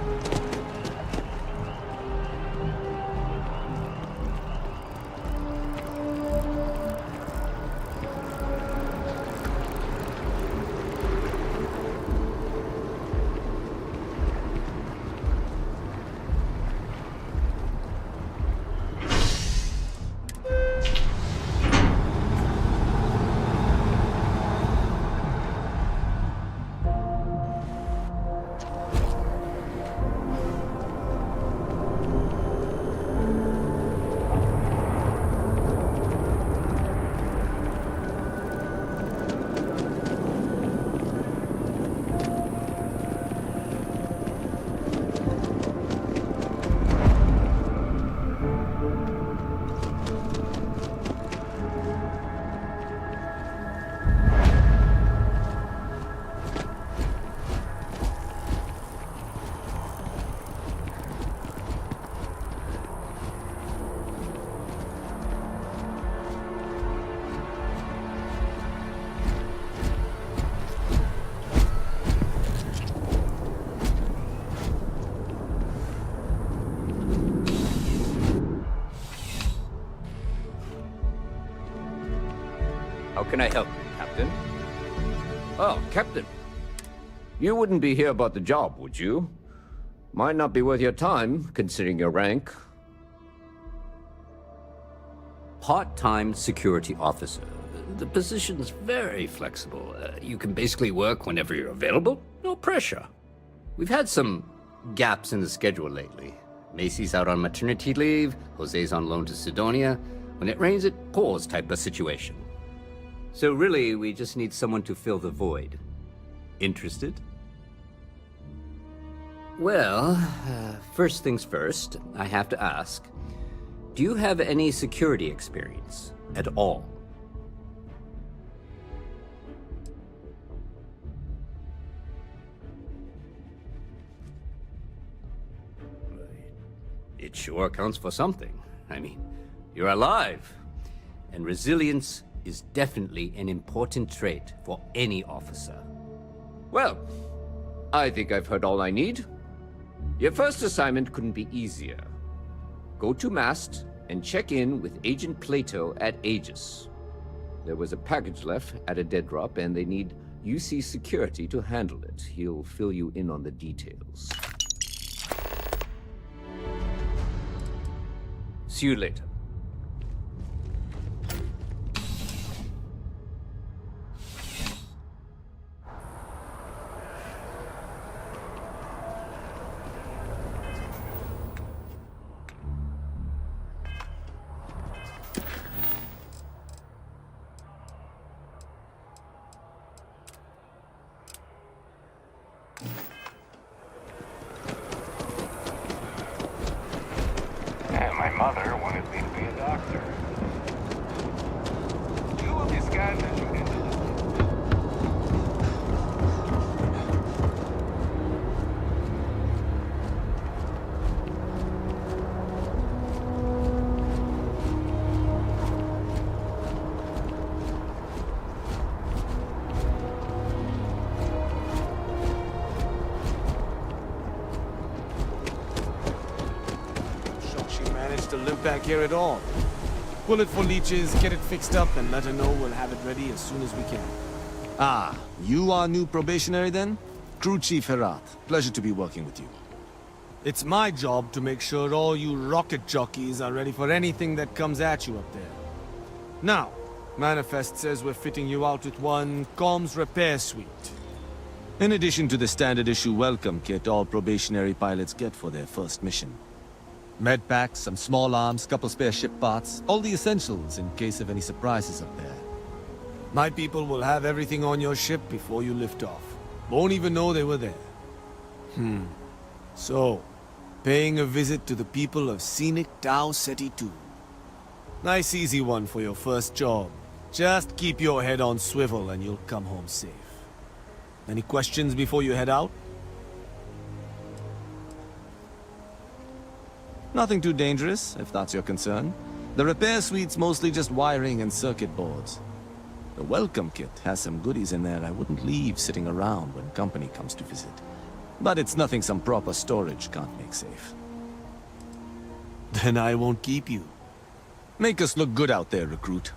How can I help you, Captain? Oh, Captain. You wouldn't be here about the job, would you? Might not be worth your time, considering your rank. Part-time security officer. The position's very flexible. You can basically work whenever you're available. No pressure. We've had some gaps in the schedule lately. Macy's out on maternity leave, Jose's on loan to Sidonia. When it rains, it pours type of situation. So really, we just need someone to fill the void. Interested? Well, first things first, I have to ask, do you have any security experience at all? It sure counts for something. I mean, you're alive. And resilience is definitely an important trait for any officer. Well, I think I've heard all I need. Your first assignment couldn't be easier. Go to Mast and check in with Agent Plato at Aegis. There was a package left at a dead drop, and they need UC security to handle it. He'll fill you in on the details. See you later. And my mother wanted me to be a doctor. You will disguise as you enter the... She managed to limp back here at all. Pull it for leeches, get it fixed up, and let her know we'll have it ready as soon as we can. Ah, you are new probationary then? Crew Chief Herat. Pleasure to be working with you. It's my job to make sure all you rocket jockeys are ready for anything that comes at you up there. Now, Manifest says we're fitting you out with one comms repair suite. In addition to the standard issue welcome kit all probationary pilots get for their first mission. Med packs, some small arms, couple spare ship parts, all the essentials in case of any surprises up there. My people will have everything on your ship before you lift off. Won't even know they were there. So, paying a visit to the people of scenic Tau Ceti 2. Nice easy one for your first job. Just keep your head on swivel and you'll come home safe. Any questions before you head out? Nothing too dangerous, if that's your concern. The repair suite's mostly just wiring and circuit boards. The welcome kit has some goodies in there I wouldn't leave sitting around when company comes to visit. But it's nothing some proper storage can't make safe. Then I won't keep you. Make us look good out there, recruit.